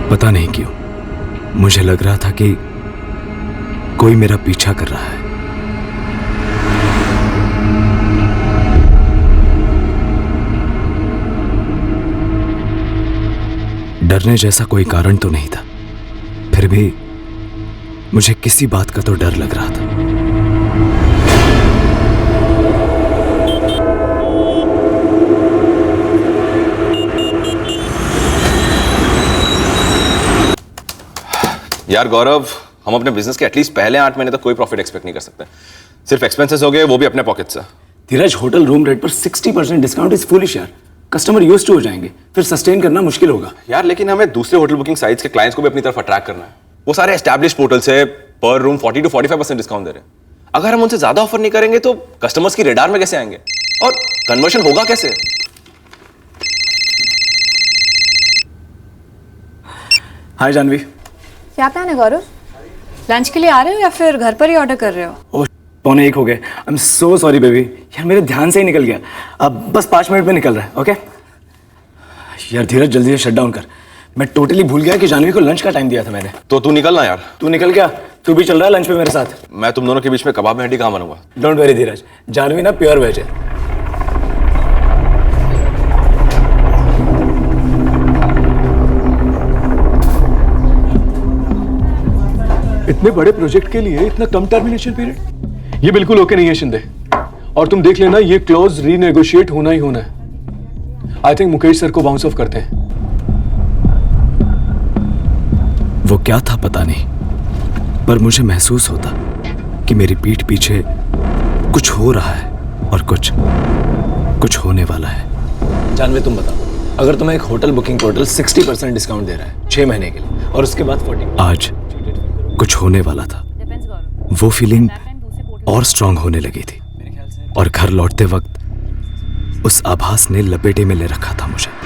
पता नहीं क्यों मुझे लग रहा था कि कोई मेरा पीछा कर रहा है। डरने जैसा कोई कारण तो नहीं था, फिर भी मुझे किसी बात का तो डर लग रहा था। यार गौरव, हम अपने बिजनेस के एटलीस्ट पहले 8 महीने तक कोई प्रॉफिट एक्सपेक्ट नहीं कर सकते। सिर्फ एक्सपेंसेस हो गए, वो भी अपने पॉकेट से। धीरज, होटल रूम रेट पर 60% डिस्काउंट इज फुलिश यार। कस्टमर यूज्ड टू हो जाएंगे, फिर सस्टेन करना मुश्किल होगा। यार लेकिन हमें दूसरे होटल बुकिंग साइट्स के क्लाइंट्स को भी अपनी तरफ अट्रैक्ट करना है। वो सारे एस्टैब्लिश पोर्टल से पर रूम 40 to 45% डिस्काउंट दे रहे हैं। अगर हम उनसे ज्यादा ऑफर नहीं करेंगे तो कस्टमर्स की रेडार में कैसे आएंगे और कन्वर्शन होगा कैसे? हाय जानवी। क्या प्लान है गौरव? लंच के लिए आ रहे हो या फिर घर पर ही ऑर्डर कर रहे हो? ओह, 12:45 हो गए। I am so sorry baby, यार मेरे ध्यान से ही निकल गया। अब बस 5 मिनट में निकल रहा है। ओके यार धीरज, जल्दी से शट डाउन कर। मैं टोटली भूल गया कि जानवी को लंच का टाइम दिया था मैंने। तो तू निकलना यार। तू निकल गया, तू भी चल रहा है लंच पे मेरे साथ। मैं तुम दोनों के बीच में कबाब में हड्डी कहां बनूंगा? डोंट वेरी धीरज, जानवी ना प्योर वेज है। इतने बड़े प्रोजेक्ट के लिए इतना कम टर्मिनेशन पीरियड, ये बिल्कुल ओके नहीं है शिंदे। और तुम देख लेना, ये क्लॉज रीनेगोशिएट होना ही होना है। आई थिंक मुकेश सर को बाउंस ऑफ करते हैं। वो क्या था पता नहीं, पर मुझे महसूस होता कि मेरी पीठ पीछे कुछ हो रहा है और कुछ होने वाला है। जानवी तुम बताओ, अगर तुम्हें एक होटल बुकिंग पोर्टल 60% डिस्काउंट दे रहा है 6 महीने के लिए और उसके बाद 40, आज कुछ होने वाला था। वो फीलिंग और स्ट्रांग होने लगी थी और घर लौटते वक्त उस आभास ने लपेटे में ले रखा था मुझे।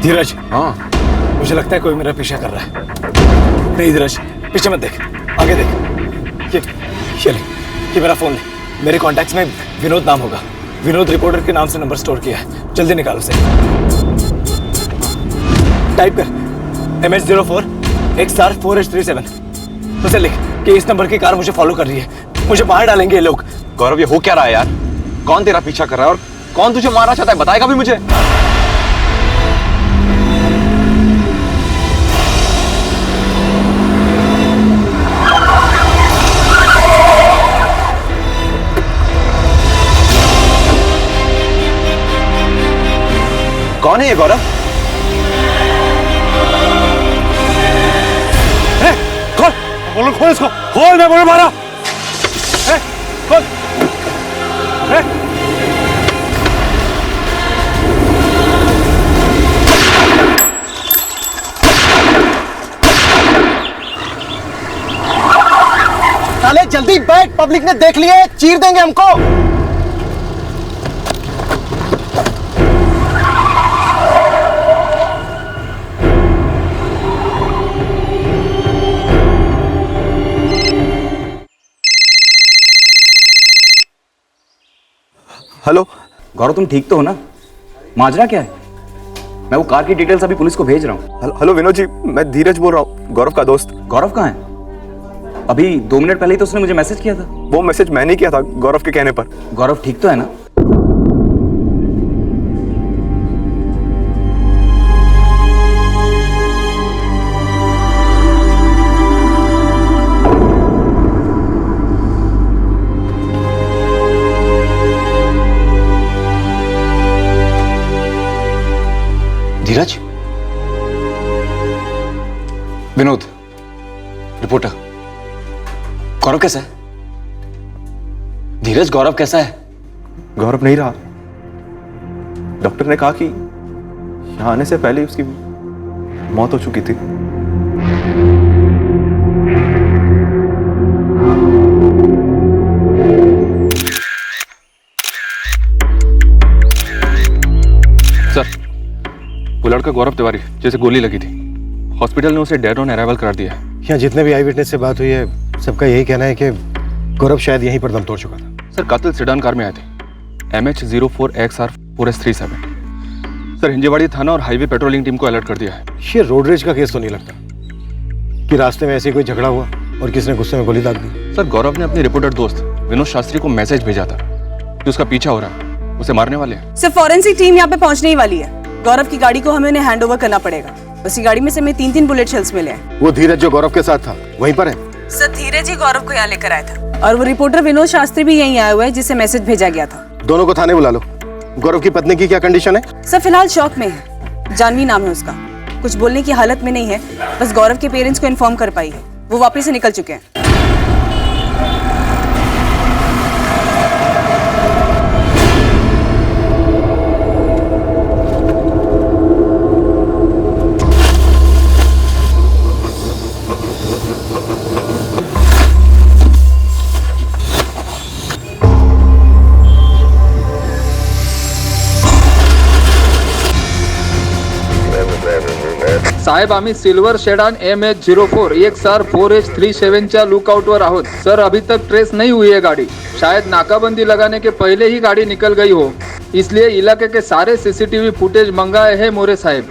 धीरज, हाँ मुझे लगता है कोई मेरा पीछा कर रहा है। नहीं धीरज, पीछे मत देख, आगे देख। ये ले, ये मेरा फोन ले। मेरे कॉन्टैक्ट्स में विनोद नाम होगा। विनोद रिपोर्टर के नाम से नंबर स्टोर किया है। जल्दी निकाल उसे। टाइप कर MH04 XR4H37। उसे लिख कि इस नंबर की कार मुझे फॉलो कर रही है। मुझे मार डालेंगे ये लोग। गौरव, ये हो क्या रहा है यार? कौन तेरा पीछा कर रहा है और कौन तुझे मारना चाहता है? बताएगा भी मुझे? कौन है ये गौरव? खोल, बोलो खोल इसको, खोल, मैं बोल मारा। खोल। साले जल्दी बैठ, पब्लिक ने देख लिया है, चीर देंगे हमको। हेलो गौरव, तुम ठीक तो हो ना? माजरा क्या है? मैं वो कार की डिटेल्स अभी पुलिस को भेज रहा हूँ। हेलो विनोद जी, मैं धीरज बोल रहा हूँ, गौरव का दोस्त। गौरव कहाँ है? अभी 2 मिनट पहले ही तो उसने मुझे मैसेज किया था। वो मैसेज मैंने किया था गौरव के कहने पर। गौरव ठीक तो है ना? धीरज, विनोद रिपोर्टर। गौरव कैसा है? धीरज, गौरव कैसा है? गौरव नहीं रहा। डॉक्टर ने कहा कि यहाँ आने से पहले उसकी मौत हो चुकी थी। सर, वो लड़का गौरव तिवारी जैसे गोली लगी थी, हॉस्पिटल ने उसे डेड ऑन अराइवल करार दिया है। यहाँ जितने भी आई विटनेस से बात हुई है सबका यही कहना है कि गौरव शायद यहीं पर दम तोड़ चुका था। सर, कातिल सेडान कार में आए थे, MH04XR4S37। सर, हिंजेवाड़ी थाना और हाईवे पेट्रोलिंग टीम को अलर्ट कर दिया है। ये रोड रेज का केस तो नहीं लगता कि रास्ते में ऐसे कोई झगड़ा हुआ और किसने गुस्से में गोली दाग दी। सर, गौरव ने अपने रिपोर्टर दोस्त विनोद शास्त्री को मैसेज भेजा था कि उसका पीछा हो रहा है, उसे मारने वाले हैं। सर, फॉरेंसिक टीम यहाँ पे पहुंचने ही वाली है। गौरव की गाड़ी को हमें उन्हें हैंड ओवर करना पड़ेगा। उसी गाड़ी में से हमें 3 बुलेट शेल्स मिले हैं। वो धीरज जो गौरव के साथ था वहीं पर है। सर, धीरज ही गौरव को यहाँ लेकर आया था और वो रिपोर्टर विनोद शास्त्री भी यहीं आया हुआ है जिसे मैसेज भेजा गया था। दोनों को थाने बुला लो। गौरव की पत्नी की क्या कंडीशन है? सर, फिलहाल शॉक में है। जानवी नाम है उसका, कुछ बोलने की हालत में नहीं है। बस गौरव के पेरेंट्स को इन्फॉर्म कर पाई है, वो वापस से निकल चुके हैं। साहेब, आम्ही सिल्वर शेडान MH04 XR4H37च्या लुकआउटवर आहोत। सर, अभी तक ट्रेस नहीं हुई है गाड़ी। शायद नाकाबंदी लगाने के पहले ही गाड़ी निकल गई हो, इसलिए इलाके के सारे CCTV फुटेज मंगाए हैं मोरे साहेब।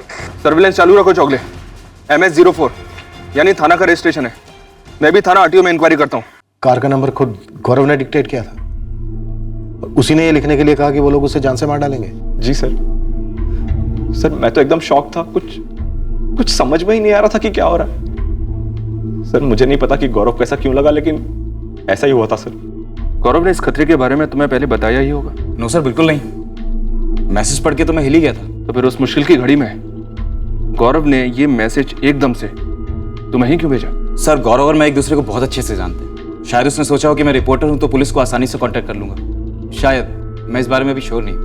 सर्विलेंस चालू रखो चौगले। MH04 यानी थाना का रजिस्ट्रेशन है। मैं भी थाना RTO में इंक्वायरी करता हूँ। कार का नंबर खुद गौरव ने डिक्टेट किया था। उसी ने ये लिखने के लिए कहा कि वो लोग उसे जान से मार डालेंगे। जी सर। सर, मैं तो एकदम शॉक था, कुछ समझ में ही नहीं आ रहा था कि क्या हो रहा है। सर, मुझे नहीं पता कि गौरव को ऐसा क्यों लगा, लेकिन ऐसा ही हुआ था सर। गौरव ने इस खतरे के बारे में तुम्हें पहले बताया ही होगा। नो सर, बिल्कुल नहीं। मैसेज पढ़ के तो मैं हिल ही गया था। तो फिर उस मुश्किल की घड़ी में गौरव ने ये मैसेज एकदम से तुम्हें ही क्यों भेजा? सर, गौरव और मैं एक दूसरे को बहुत अच्छे से जानते हैं। शायद उसने सोचा हो कि मैं रिपोर्टर हूं तो पुलिस को आसानी से कांटेक्ट कर लूंगा। शायद, मैं इस बारे में भी श्योर नहीं।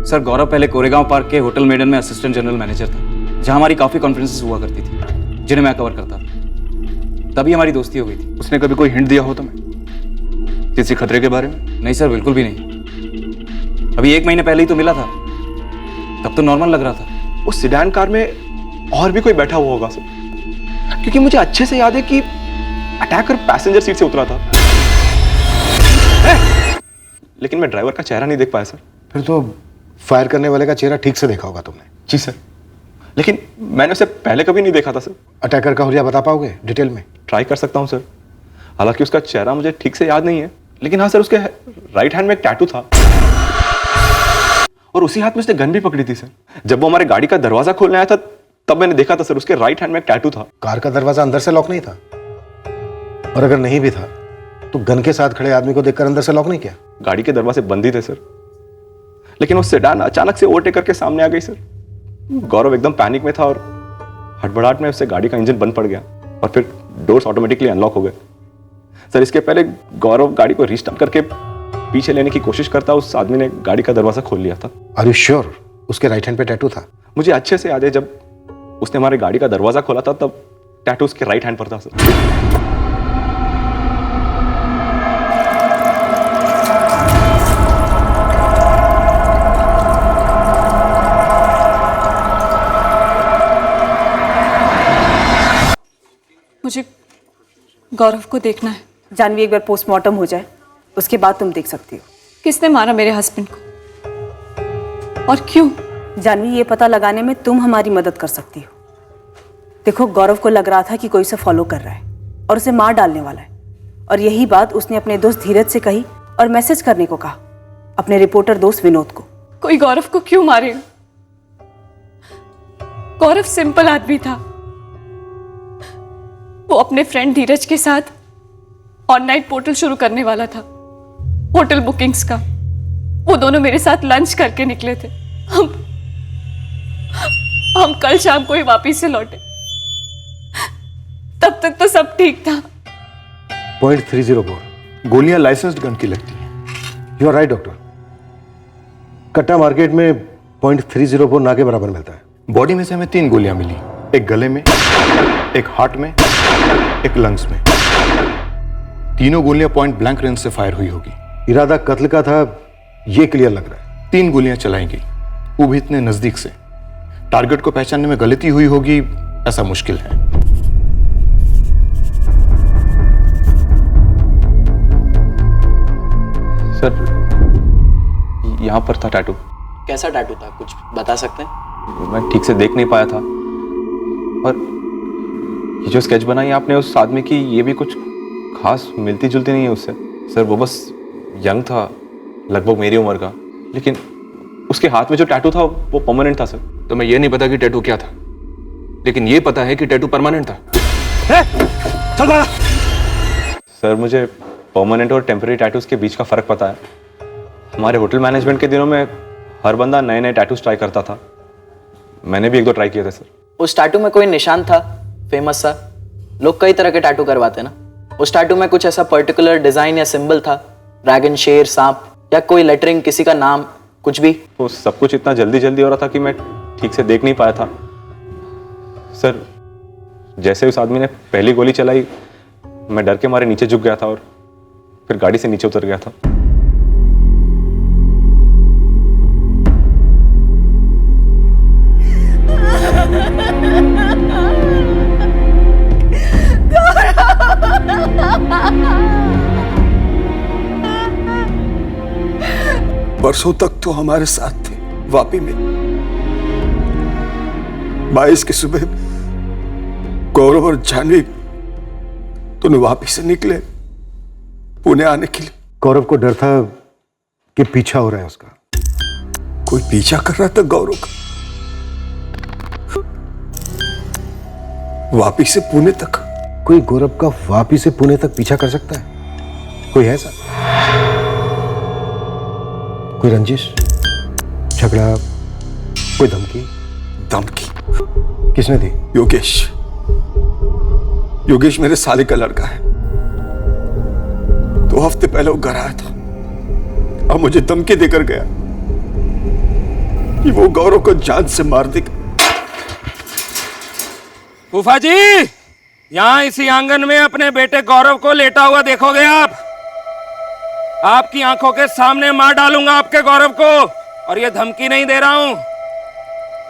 सर, गौरव पहले कोरेगांव पार्क के होटल मेडन में असिस्टेंट जनरल मैनेजर था, जहां हमारी काफी कॉन्फ्रेंसेस हुआ करती थी जिन्हें मैं कवर करता था। तभी हमारी दोस्ती हो गई थी। उसने कभी कोई हिंट दिया हो तुम्हें किसी खतरे के बारे में? नहीं सर, बिल्कुल भी नहीं। अभी 1 महीने पहले ही तो मिला था, तब तो नॉर्मल लग रहा था। उस सिडान कार में और भी कोई बैठा हुआ होगा सर, क्योंकि मुझे अच्छे से याद है कि अटैकर पैसेंजर सीट से उतरा था। लेकिन मैं ड्राइवर का चेहरा नहीं देख पाया सर। फिर तो फायर करने वाले का चेहरा ठीक से देखा होगा तुमने। जी सर, लेकिन मैंने उसे पहले कभी नहीं देखा था सर। अटैकर का हुलिया बता पाओगे डिटेल में? ट्राई कर सकता हूं सर, हालांकि उसका चेहरा मुझे ठीक से याद नहीं है। लेकिन हाँ सर, उसके राइट हैंड में एक टैटू था और उसी हाथ में उसने गन भी पकड़ी थी सर। जब वो हमारे गाड़ी का दरवाजा खोलने आया था तब मैंने देखा था सर, उसके राइट हैंड में एक टैटू था। कार का दरवाजा अंदर से लॉक नहीं था? और अगर नहीं भी था तो गन के साथ खड़े आदमी को देखकर अंदर से लॉक नहीं किया? गाड़ी के दरवाजे बंद ही थे सर, लेकिन वो सेडान अचानक से ओवरटेक करके सामने आ गई सर। गौरव एकदम पैनिक में था और हड़बड़ाहट में उससे गाड़ी का इंजन बंद पड़ गया और फिर डोर्स ऑटोमेटिकली अनलॉक हो गए सर। इसके पहले गौरव गाड़ी को रीस्टार्ट करके पीछे लेने की कोशिश करता, उस आदमी ने गाड़ी का दरवाजा खोल लिया था। आर यू श्योर उसके राइट हैंड पे टैटू था? मुझे अच्छे से याद है, जब उसने हमारी गाड़ी का दरवाजा खोला था तब टैटू उसके राइट हैंड पर था सर। मुझे गौरव को देखना है। जानवी, एक बार पोस्टमार्टम हो जाए उसके बाद तुम देख सकती हो। किसने मारा मेरे हस्बैंड को और क्यों? जानवी, ये पता लगाने में तुम हमारी मदद कर सकती हो। देखो, गौरव को लग रहा था कि कोई उसे फॉलो कर रहा है और उसे मार डालने वाला है, और यही बात उसने अपने दोस्त धीरज से कही और मैसेज करने को कहा अपने रिपोर्टर दोस्त विनोद को। कोई गौरव को क्यों मारेगा? गौरव सिंपल आदमी था। वो अपने फ्रेंड धीरज के साथ ऑनलाइन पोर्टल शुरू करने वाला था, होटल बुकिंग्स का। वो दोनों मेरे साथ लंच करके निकले थे। हम कल शाम को ही वापिस से लौटे। तब तक तो सब ठीक था। .304 गोलियां लाइसेंस्ड गन की लगती हैं। You are right doctor. कट्टा मार्केट में .304 ना के बराबर मिलता है। बॉडी में से हमें 3 गोलियां मिली। एक गले में, एक हार्ट में, एक लंग्स में। तीनों गोलियां पॉइंट ब्लैंक रेंज से फायर हुई होगी। इरादा कत्ल का था, यह क्लियर लग रहा है। 3 गोलियां चलाई गई, वो भी इतने नजदीक से। टारगेट को पहचानने में गलती हुई होगी ऐसा मुश्किल है। सर, यहां पर था टैटू। कैसा टैटू था, कुछ बता सकते हैं? मैं ठीक से देख नहीं पाया था, और ये जो स्केच बनाई आपने उस आदमी की, ये भी कुछ खास मिलती जुलती नहीं है उससे। सर, वो बस यंग था, लगभग मेरी उम्र का, लेकिन उसके हाथ में जो टैटू था वो परमानेंट था। सर, तो मैं ये नहीं पता कि टैटू क्या था, लेकिन ये पता है कि टैटू परमानेंट था। चल भागा। सर, मुझे परमानेंट और टेम्पररी टैटूज के बीच का फर्क पता है। हमारे होटल मैनेजमेंट के दिनों में हर बंदा नए नए टैटूज ट्राई करता था। मैंने भी 1-2 ट्राई किए थे सर। उस टैटू में कोई निशान था फेमस सा? लोग कई तरह के टैटू करवाते ना, उस टैटू में कुछ ऐसा पर्टिकुलर डिजाइन या सिंबल था? ड्रैगन, शेर, सांप, या कोई लेटरिंग, किसी का नाम, कुछ भी? वो सब कुछ इतना जल्दी जल्दी हो रहा था कि मैं ठीक से देख नहीं पाया था। सर, जैसे उस आदमी ने पहली गोली चलाई, मैं डर के मारे नीचे झुक गया था और फिर गाड़ी से नीचे उतर गया था। बरसों तक तो हमारे साथ थे वापी में। 22 की सुबह गौरव और जानवी दोनों वापी से निकले पुणे आने के लिए। गौरव को डर था कि पीछा हो रहा है उसका। कोई पीछा कर रहा था गौरव का, वापी से पुणे तक। कोई गौरव का वापी से पुणे तक पीछा कर सकता है? कोई है ऐसा? कोई रंजिश, झगड़ा, कोई धमकी? धमकी किसने दी? योगेश मेरे साले का लड़का है। 2 हफ्ते पहले वो घर आया था और मुझे धमकी देकर गया कि वो गौरव को जान से मार देगा। फूफा जी, यहां इसी आंगन में अपने बेटे गौरव को लेटा हुआ देखोगे आप। आपकी आंखों के सामने मार डालूंगा आपके गौरव को, और ये धमकी नहीं दे रहा हूं,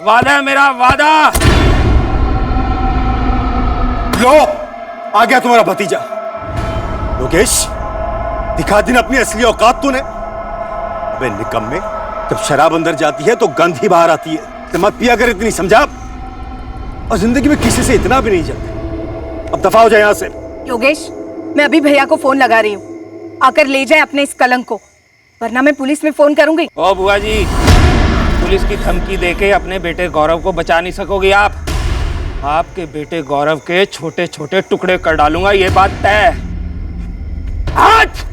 वादा है मेरा, वादा। लो, आ गया तुम्हारा भतीजा योगेश। दिखा दिन अपनी असली औकात तूने। अबे निकम्मे, जब शराब अंदर जाती है तो गंध ही बाहर आती है। तो मत पिया कर इतनी, समझा? और जिंदगी में किसी से इतना भी नहीं जलता। अब दफा हो जाए यहां से। योगेश, मैं अभी भैया को फोन लगा रही हूँ, आकर ले जाए अपने इस कलंक को, वरना मैं पुलिस में फोन करूंगी। ओ बुआ जी, पुलिस की धमकी देके अपने बेटे गौरव को बचा नहीं सकोगी आप। आपके बेटे गौरव के छोटे छोटे टुकड़े कर डालूंगा, ये बात तय। आज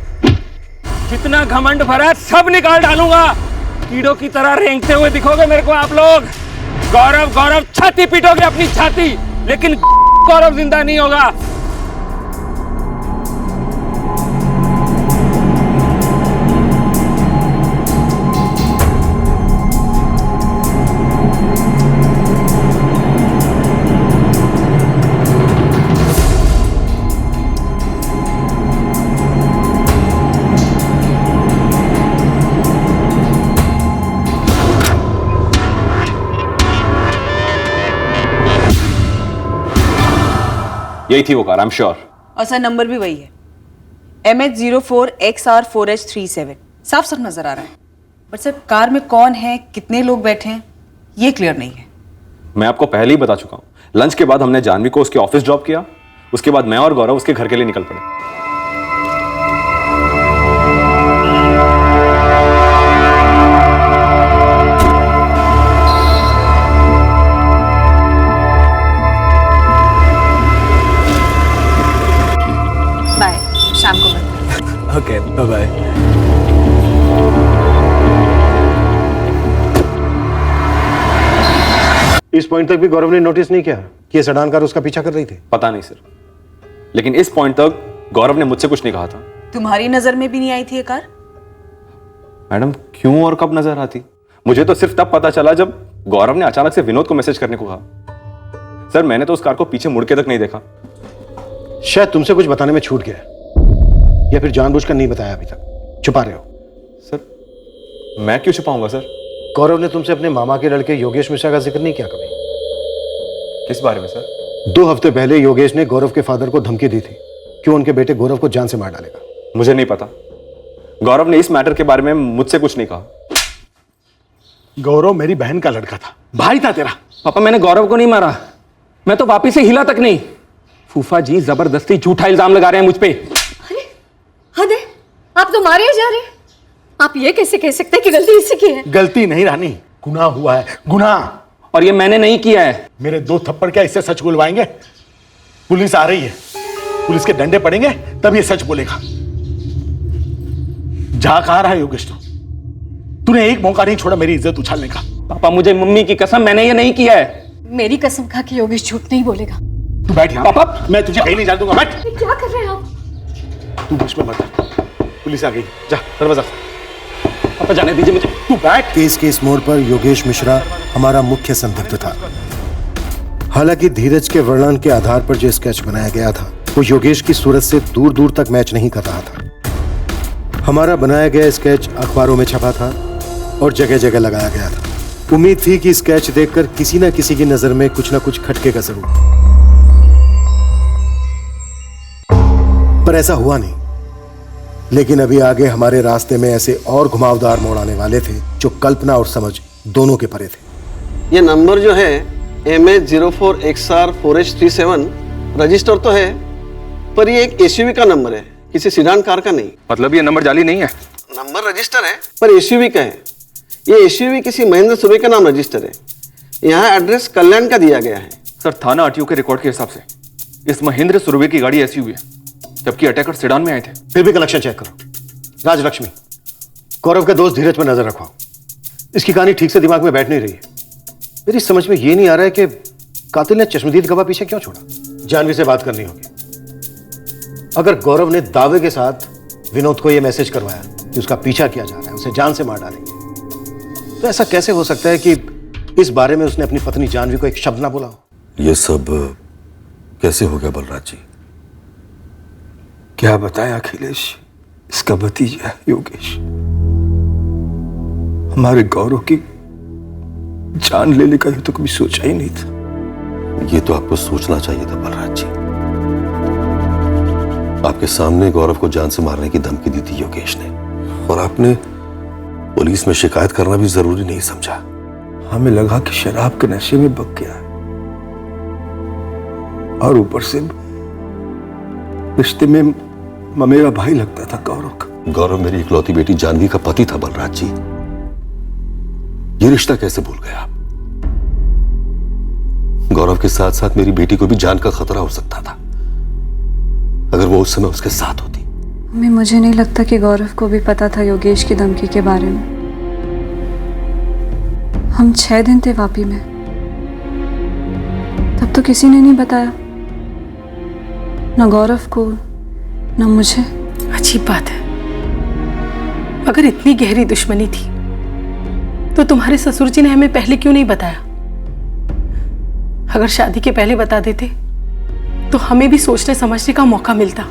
जितना घमंड भरा है सब निकाल डालूंगा। कीड़ों की तरह रेंगते हुए दिखोगे मेरे को आप लोग। गौरव गौरव छाती पीटोगे अपनी छाती, लेकिन गौरव जिंदा नहीं होगा। यही थी वो कार, आई एम श्योर। और सर नंबर भी वही है, MH04XR4H37। साफ साफ नजर आ रहा है, बट सर कार में कौन है, कितने लोग बैठे हैं, ये क्लियर नहीं है। मैं आपको पहले ही बता चुका हूं। लंच के बाद हमने जानवी को उसके ऑफिस ड्रॉप किया, उसके बाद मैं और गौरव उसके घर के लिए निकल पड़े। बाय, शाम को मिलते हैं। Okay, bye bye. इस पॉइंट तक भी गौरव ने नोटिस नहीं किया कि ये सेडान कार उसका पीछा कर रही थी? पता नहीं सर, लेकिन इस पॉइंट तक गौरव ने मुझसे कुछ नहीं कहा था। तुम्हारी नजर में भी नहीं आई थी ये कार? मैडम, क्यों और कब नजर आती? मुझे तो सिर्फ तब पता चला जब गौरव ने अचानक से विनोद को मैसेज करने को कहा। सर मैंने तो उस कार को पीछे मुड़ के तक नहीं देखा। शायद तुमसे कुछ बताने में छूट गया, या फिर जानबूझकर नहीं बताया अभी तक, छुपा रहे हो। सर मैं क्यों छुपाऊंगा सर? गौरव ने तुमसे अपने मामा के लड़के योगेश मिश्रा का जिक्र नहीं किया कभी? किस बारे में सर? 2 हफ्ते पहले योगेश ने गौरव के फादर को धमकी दी थी कि वो उनके बेटे गौरव को जान से मार डालेगा। मुझे नहीं पता, गौरव ने इस मैटर के बारे में मुझसे कुछ नहीं कहा। गौरव मेरी बहन का लड़का था, भाई था तेरा। पापा मैंने गौरव को नहीं मारा, मैं तो वापिस से हिला तक नहीं। फूफा जी जबरदस्ती झूठा इल्जाम लगा रहे हैं मुझ पे। अरे हद है, आप तो मारे जा रहे हैं। आप ये कैसे कह सकते हैं कि गलती इससे की है? गलती नहीं रानी, गुनाह हुआ है, गुनाह। और ये मैंने नहीं किया है। मेरे 2 थप्पड़ क्या इससे सच बुलवाएंगे? पुलिस आ रही है, पुलिस के डंडे पड़ेंगे तब ये सच बोलेगा। जा कहा रहा है योगेश? तूने एक मौका नहीं छोड़ा मेरी इज्जत उछालने का। पापा मुझे मम्मी की कसम, मैंने ये नहीं किया है। मेरी कसम खा के योगेश झूठ नहीं बोलेगा। तू बैठ यहाँ। पापा मैं तुझे कहीं नहीं जाने दूंगा, बैठ। क्या कर रहे हैं आप? तू बीच में मत आ। पुलिस आ गई, जा दरवाजा। पापा जाने दीजिए मुझे। तू बैठ। केस के इस मोड़ पर योगेश मिश्रा हमारा मुख्य संदिग्ध था। हालांकि धीरज के वर्णन के आधार पर जो स्केच बनाया गया था वो योगेश की सूरत से दूर दूर तक मैच नहीं कर रहा था। हमारा बनाया गया स्केच अखबारों में छपा था और जगह जगह लगाया गया था। उम्मीद थी कि स्केच देखकर किसी न किसी की नजर में कुछ न कुछ खटकेगा जरूर, पर ऐसा हुआ नहीं। लेकिन अभी आगे हमारे रास्ते में ऐसे और घुमावदार मोड़ आने वाले थे जो कल्पना और समझ दोनों के परे थे। ये नंबर जो है MH04XR4H37 रजिस्टर तो है, पर ये एक एसयूवी का नंबर है, किसी सिडान कार का नहीं। मतलब ये नंबर जाली नहीं है? नंबर रजिस्टर है पर एसयूवी का है। ये एसयूवी किसी महेंद्र सुर्वे के नाम रजिस्टर है। यहाँ एड्रेस कल्याण का दिया गया है। सर थाना आरटीओ के रिकॉर्ड के हिसाब से इस महेंद्र सुर्वे की गाड़ी एसयूवी है, जबकि अटैकर सेडान में आए थे। फिर भी कलेक्शन चेक करो। राजलक्ष्मी, गौरव के दोस्त धीरज पर नजर रखवाओ। इसकी कहानी ठीक से दिमाग में बैठ नहीं रही है। मेरी समझ में ये नहीं आ रहा है कि कातिल ने चश्मदीद गवाह पीछे क्यों छोड़ा। जानवी से बात करनी होगी। अगर गौरव ने दावे के साथ विनोद को यह मैसेज करवाया कि उसका पीछा किया जा रहा है, उसे जान से मार डालेंगे, तो ऐसा कैसे हो सकता है कि इस बारे में उसने अपनी पत्नी जानवी को एक शब्द ना बोला हो? यह सब कैसे हो गया बलराज जी? क्या बताया अखिलेश, इसका भतीजा योगेश हमारे गौरव की जान लेने का तो कभी सोचा ही नहीं था। ये तो आपको सोचना चाहिए था बलराज जी। आपके सामने गौरव को जान से मारने की धमकी दी थी योगेश ने, और आपने पुलिस में शिकायत करना भी जरूरी नहीं समझा। हमें लगा कि शराब के नशे में बक गया और ऊपर से रिश्ते में मेरा भाई लगता था गौरव का। गौरव मेरी इकलौती बेटी जानवी का पति था बलराज जी। ये रिश्ता कैसे भूल गए आप? गौरव के साथ साथ मेरी बेटी को भी जान का खतरा हो सकता था अगर वो उस समय उसके साथ होती। मुझे नहीं लगता कि गौरव को भी पता था योगेश की धमकी के बारे में। हम 6 दिन थे वापी में, तब तो किसी ने नहीं बताया, ना गौरव को ना मुझे। अजीब बात है, अगर इतनी गहरी दुश्मनी थी तो तुम्हारे ससुर जी ने हमें पहले क्यों नहीं बताया? अगर शादी के पहले बता देते तो हमें भी सोचने समझने का मौका मिलता।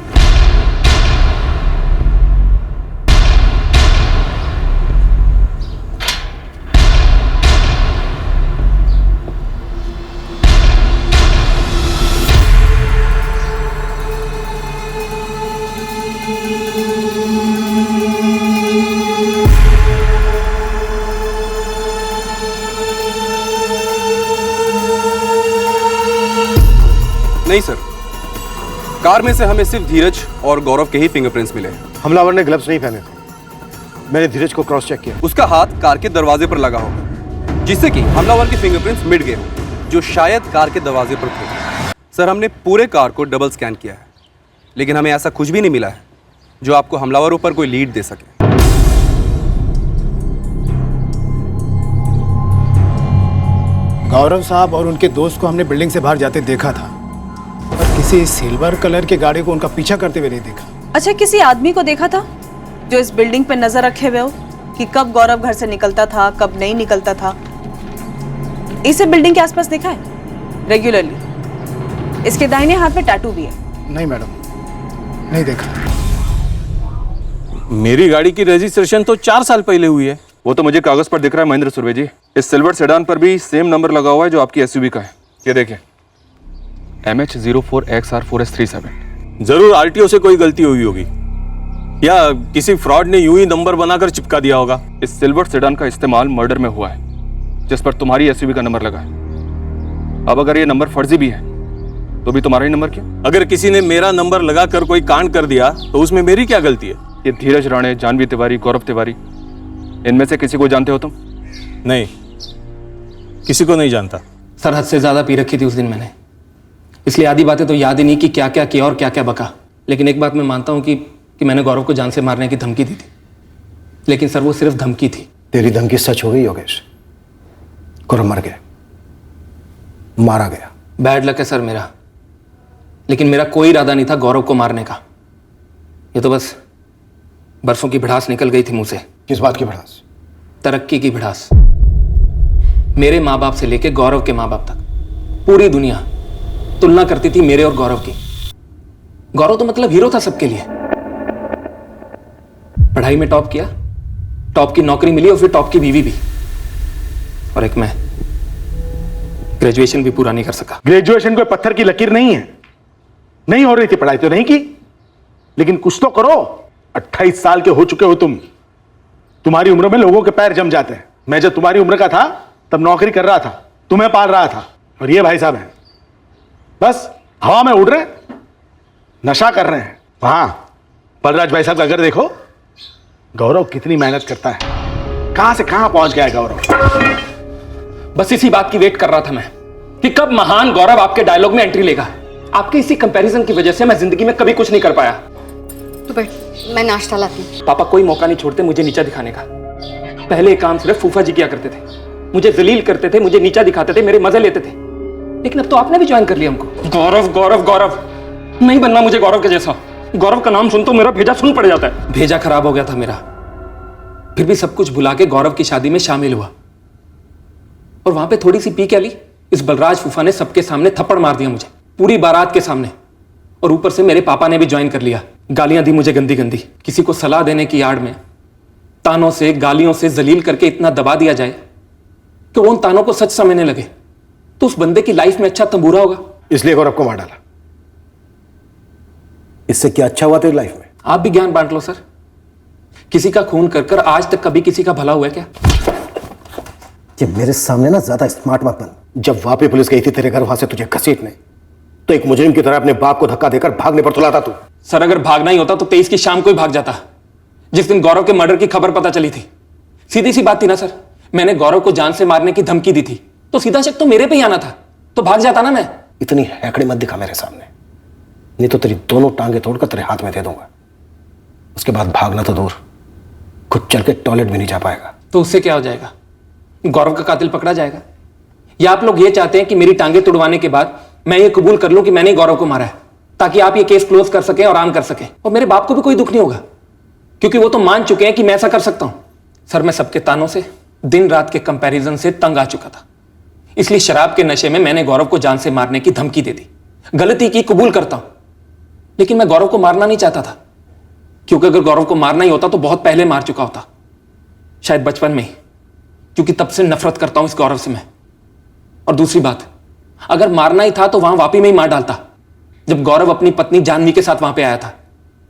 नहीं सर, कार में से हमें सिर्फ धीरज और गौरव के ही फिंगरप्रिंट्स मिले हैं। हमलावर ने ग्लव्स नहीं पहने थे। मैंने धीरज को क्रॉस चेक किया। उसका हाथ कार के दरवाजे पर लगा होगा, जिससे कि हमलावर के फिंगरप्रिंट्स मिट गए हों, जो शायद कार के दरवाजे पर थे। सर हमने पूरे कार को डबल स्कैन किया है, लेकिन हमें ऐसा कुछ भी नहीं मिला है जो आपको हमलावरों पर कोई लीड दे सके। गौरव साहब और उनके दोस्त को हमने बिल्डिंग से बाहर जाते देखा था, और किसी सिल्वर कलर के गाड़ी को उनका पीछा करते हुए नहीं देखा। अच्छा, किसी आदमी को देखा था जो इस बिल्डिंग पे नजर रखे हुए हो कि कब गौरव घर से निकलता था, कब नहीं निकलता था? इसे बिल्डिंग के आसपास देखा है रेगुलरली? इसके दाहिने हाथ में टैटू भी है। नहीं मैडम, नहीं देखा। मेरी गाड़ी की रजिस्ट्रेशन तो 4 साल पहले हुई है। वो तो मुझे कागज पर दिख रहा है महेंद्र सुर्वे जी। इस सिल्वर सेडान पर भी सेम नंबर लगा हुआ है जो आपकी एसयूवी का है। ये देखिए, MH04XR4S37। जरूर आरटीओ से कोई गलती हुई होगी या किसी फ्रॉड ने यूं ही नंबर बनाकर चिपका दिया होगा। इस सिल्वर सेडान का इस्तेमाल मर्डर में हुआ है जिस पर तुम्हारी एसयूवी का नंबर लगा है। अब अगर ये नंबर फर्जी भी है तो भी तुम्हारा ही नंबर क्यों? अगर किसी ने मेरा नंबर लगाकर कोई कांड कर दिया तो उसमें मेरी क्या गलती है? ये धीरज राणे, जानवी तिवारी, गौरव तिवारी, इनमें से किसी को जानते हो तुम? नहीं, किसी को नहीं जानता। सर हद से ज्यादा पी रखी थी उस दिन मैंने, इसलिए आधी बातें तो याद ही नहीं कि क्या क्या किया और क्या क्या बका। लेकिन एक बात मैं मानता हूँ कि मैंने गौरव को जान से मारने की धमकी दी थी, लेकिन सर वो सिर्फ धमकी थी। तेरी धमकी सच हो गई योगेश। गौरव मर गया, मारा गया। बैड लक है सर मेरा, लेकिन मेरा कोई इरादा नहीं था गौरव को मारने का। ये तो बस बरसों की भड़ास निकल गई थी मुंह से। किस बात की भड़ास? तरक्की की भड़ास। मेरे माँ बाप से लेके गौरव के माँ बाप तक पूरी दुनिया तुलना करती थी मेरे और गौरव की। गौरव तो मतलब हीरो था सबके लिए। पढ़ाई में टॉप किया, टॉप की नौकरी मिली और फिर टॉप की बीवी भी। और एक मैं ग्रेजुएशन भी पूरा नहीं कर सका। ग्रेजुएशन कोई पत्थर की लकीर नहीं है। नहीं हो रही थी पढ़ाई तो नहीं की, लेकिन कुछ तो करो। 28 साल के हो चुके हो तुम। तुम्हारी उम्र में लोगों के पैर जम जाते हैं। मैं जब तुम्हारी उम्र का था तब नौकरी कर रहा था, तुम्हें पाल रहा था, और ये भाई साहब हैं बस हवा में उड़ रहे, नशा कर रहे हैं। वहां बलराज भाई साहब का घर देखो, गौरव कितनी मेहनत करता है, कहां से कहां पहुंच गया है गौरव। बस इसी बात की वेट कर रहा था मैं कि कब महान गौरव आपके डायलॉग में एंट्री लेगा। आपके इसी कंपैरिजन की वजह से मैं जिंदगी में कभी कुछ नहीं कर पाया। तो बैठ, मैं नाश्ता लाती हूँ। पापा कोई मौका नहीं छोड़ते मुझे नीचा दिखाने का। पहले ये काम सिर्फ फूफा जी किया करते थे, मुझे जलील करते थे, मुझे नीचा दिखाते थे, मेरे मजे लेते थे। लेकिन अब तो आपने भी ज्वाइन कर लिया हमको। गौरव गौरव गौरव नहीं बनना मुझे गौरव के जैसा। गौरव का नाम सुन तो मेरा भेजा सुन पड़ जाता है। भेजा खराब हो गया था मेरा, फिर भी सब कुछ भुला के गौरव की शादी में शामिल हुआ। और वहां पे थोड़ी सी पी क्या ली, इस बलराज फूफा ने सबके सामने थप्पड़ मार दिया मुझे, पूरी बारात के सामने। और ऊपर से मेरे पापा ने भी ज्वाइन कर लिया। गालियां दी मुझे गंदी गंदी। किसी को सलाह देने की आड़ में तानों से गालियों से जलील करके इतना दबा दिया जाए कि वो उन तानों को सच समझने लगे, तो उस बंदे की लाइफ में अच्छा तंबूरा होगा। इसलिए गौरव को मार डाला। इससे क्या अच्छा हुआ तेरी लाइफ में? आप भी ज्ञान बांट लो सर। किसी का खून कर कर आज तक कभी किसी का भला हुआ है क्या? ये मेरे सामने ना ज्यादा स्मार्ट मत बन। जब वहां पे पुलिस गई थी तेरे घर वहां से तुझे घसीटने, तो एक मुजरिम की तरह अपने बाप को धक्का देकर भागने पर तुला था तू। सर अगर भागना ही होता तो 23 की शाम को ही भाग जाता, जिस दिन गौरव के मर्डर की खबर पता चली थी। सीधी सी बात थी ना सर, मैंने गौरव को जान से मारने की धमकी दी थी, तो सीधा शक तो मेरे पे ही आना था, तो भाग जाता ना मैं। इतनी हैकड़ी मत दिखा मेरे सामने, नहीं तो तेरी दोनों टांगे तोड़कर तेरे हाथ में दे दूंगा। उसके बाद भागना तो दूर, खुद चल के टॉयलेट भी नहीं जा पाएगा। तो उससे क्या हो जाएगा? गौरव का कातिल पकड़ा जाएगा? या आप लोग ये चाहते हैं कि मेरी टांगे तुड़वाने के बाद मैं ये कबूल कर लूं कि मैंने गौरव को मारा है, ताकि आप ये केस क्लोज कर सकें और आम कर सकें, और मेरे बाप को भी कोई दुख नहीं होगा, क्योंकि वो तो मान चुके हैं कि मैं ऐसा कर सकता हूं। सर मैं सबके तानों से, दिन रात के कंपैरिजन से तंग आ चुका था, इसलिए शराब के नशे में मैंने गौरव को जान से मारने की धमकी दे दी। गलती की कबूल करता हूं, लेकिन मैं गौरव को मारना नहीं चाहता था, क्योंकि अगर गौरव को मारना ही होता तो बहुत पहले मार चुका होता, शायद बचपन में ही, क्योंकि तब से नफरत करता हूं इस गौरव से मैं। और दूसरी बात, अगर मारना ही था तो वहां वापी में ही मार डालता, जब गौरव अपनी पत्नी जानवी के साथ वहां पे आया था।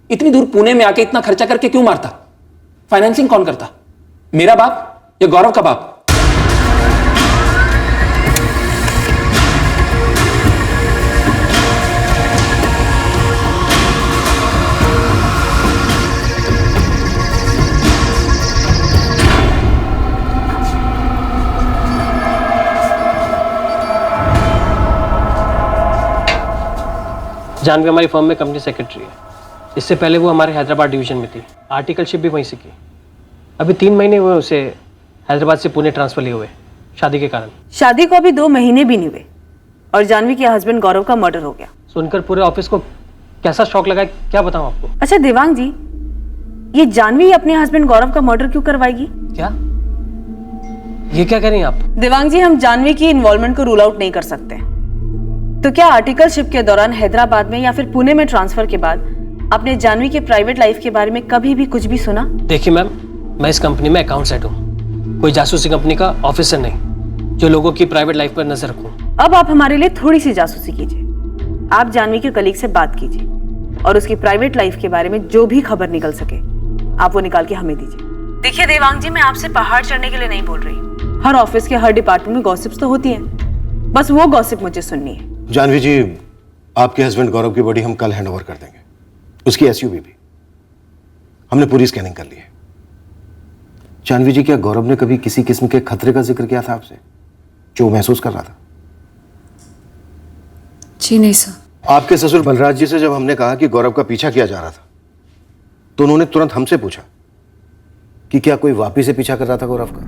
इतनी दूर पुणे में आके इतना खर्चा करके क्यों मारता? फाइनेंसिंग कौन करता, मेरा बाप या गौरव का बाप? जानवी हमारी फर्म में कंपनी सेक्रेटरी है। इससे पहले वो हमारे हैदराबाद डिवीजन में थी, आर्टिकलशिप भी वहीं से की। अभी 3 महीने हुए उसे हैदराबाद से पुणे ट्रांसफर लिए हुए शादी के कारण। शादी को अभी 2 महीने भी नहीं हुए और जानवी के हस्बैंड गौरव का मर्डर हो गया। सुनकर पूरे ऑफिस को कैसा शॉक लगा, क्या बताऊं आपको। अच्छा देवांग जी, ये जानवी अपने हस्बैंड गौरव का मर्डर क्यों करवाएगी? क्या ये क्या कह रही हैं आप? देवांग जी, हम जानवी की इन्वॉल्वमेंट को रूल आउट नहीं कर सकते, तो क्या आर्टिकलशिप के दौरान हैदराबाद में या फिर पुणे में ट्रांसफर के बाद आपने जानवी के प्राइवेट लाइफ के बारे में कभी भी कुछ भी सुना? देखिए मैम, मैं इस कंपनी में अकाउंट्स हेड हूँ, कोई जासूसी कंपनी का ऑफिसर नहीं जो लोगों की प्राइवेट लाइफ पर नजर रखूं। अब आप हमारे लिए थोड़ी सी जासूसी कीजिए। आप जानवी के कलीग से बात कीजिए और उसकी प्राइवेट लाइफ के बारे में जो भी खबर निकल सके आप वो निकाल के हमें दीजिए। देखिए देवांग जी, मैं आपसे पहाड़ चढ़ने के लिए नहीं बोल रही। हर ऑफिस के हर डिपार्टमेंट में गॉसिप्स तो होती हैं, बस वो गॉसिप मुझे सुननी है। जानवी जी, आपके हस्बैंड गौरव की बॉडी हम कल हैंडओवर कर देंगे, उसकी एसयूवी भी। हमने पूरी स्कैनिंग कर ली है। जानवी जी, क्या गौरव ने कभी किसी किस्म के खतरे का जिक्र किया था आपसे जो महसूस कर रहा था? जी नहीं सर। आपके ससुर बलराज जी से जब हमने कहा कि गौरव का पीछा किया जा रहा था तो उन्होंने तुरंत हमसे पूछा कि क्या कोई वापी से पीछा कर रहा था गौरव का।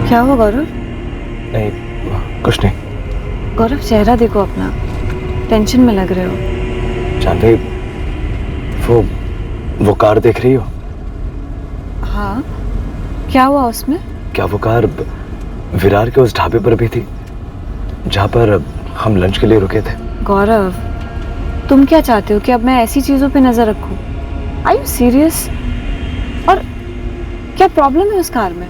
क्या हुआ गौरव? नहीं, कुछ नहीं। गौरव, चेहरा देखो अपना, टेंशन में लग रहे हो। जानवी, वो कार देख रही हो? हाँ, क्या हुआ उसमें? क्या वो कार विरार के उस ढाबे पर भी थी जहां पर हम लंच के लिए रुके थे? गौरव, तुम क्या चाहते हो कि अब मैं ऐसी चीजों पे नजर रखूं? Are you serious? और क्या प्रॉब्लम है उस कार में?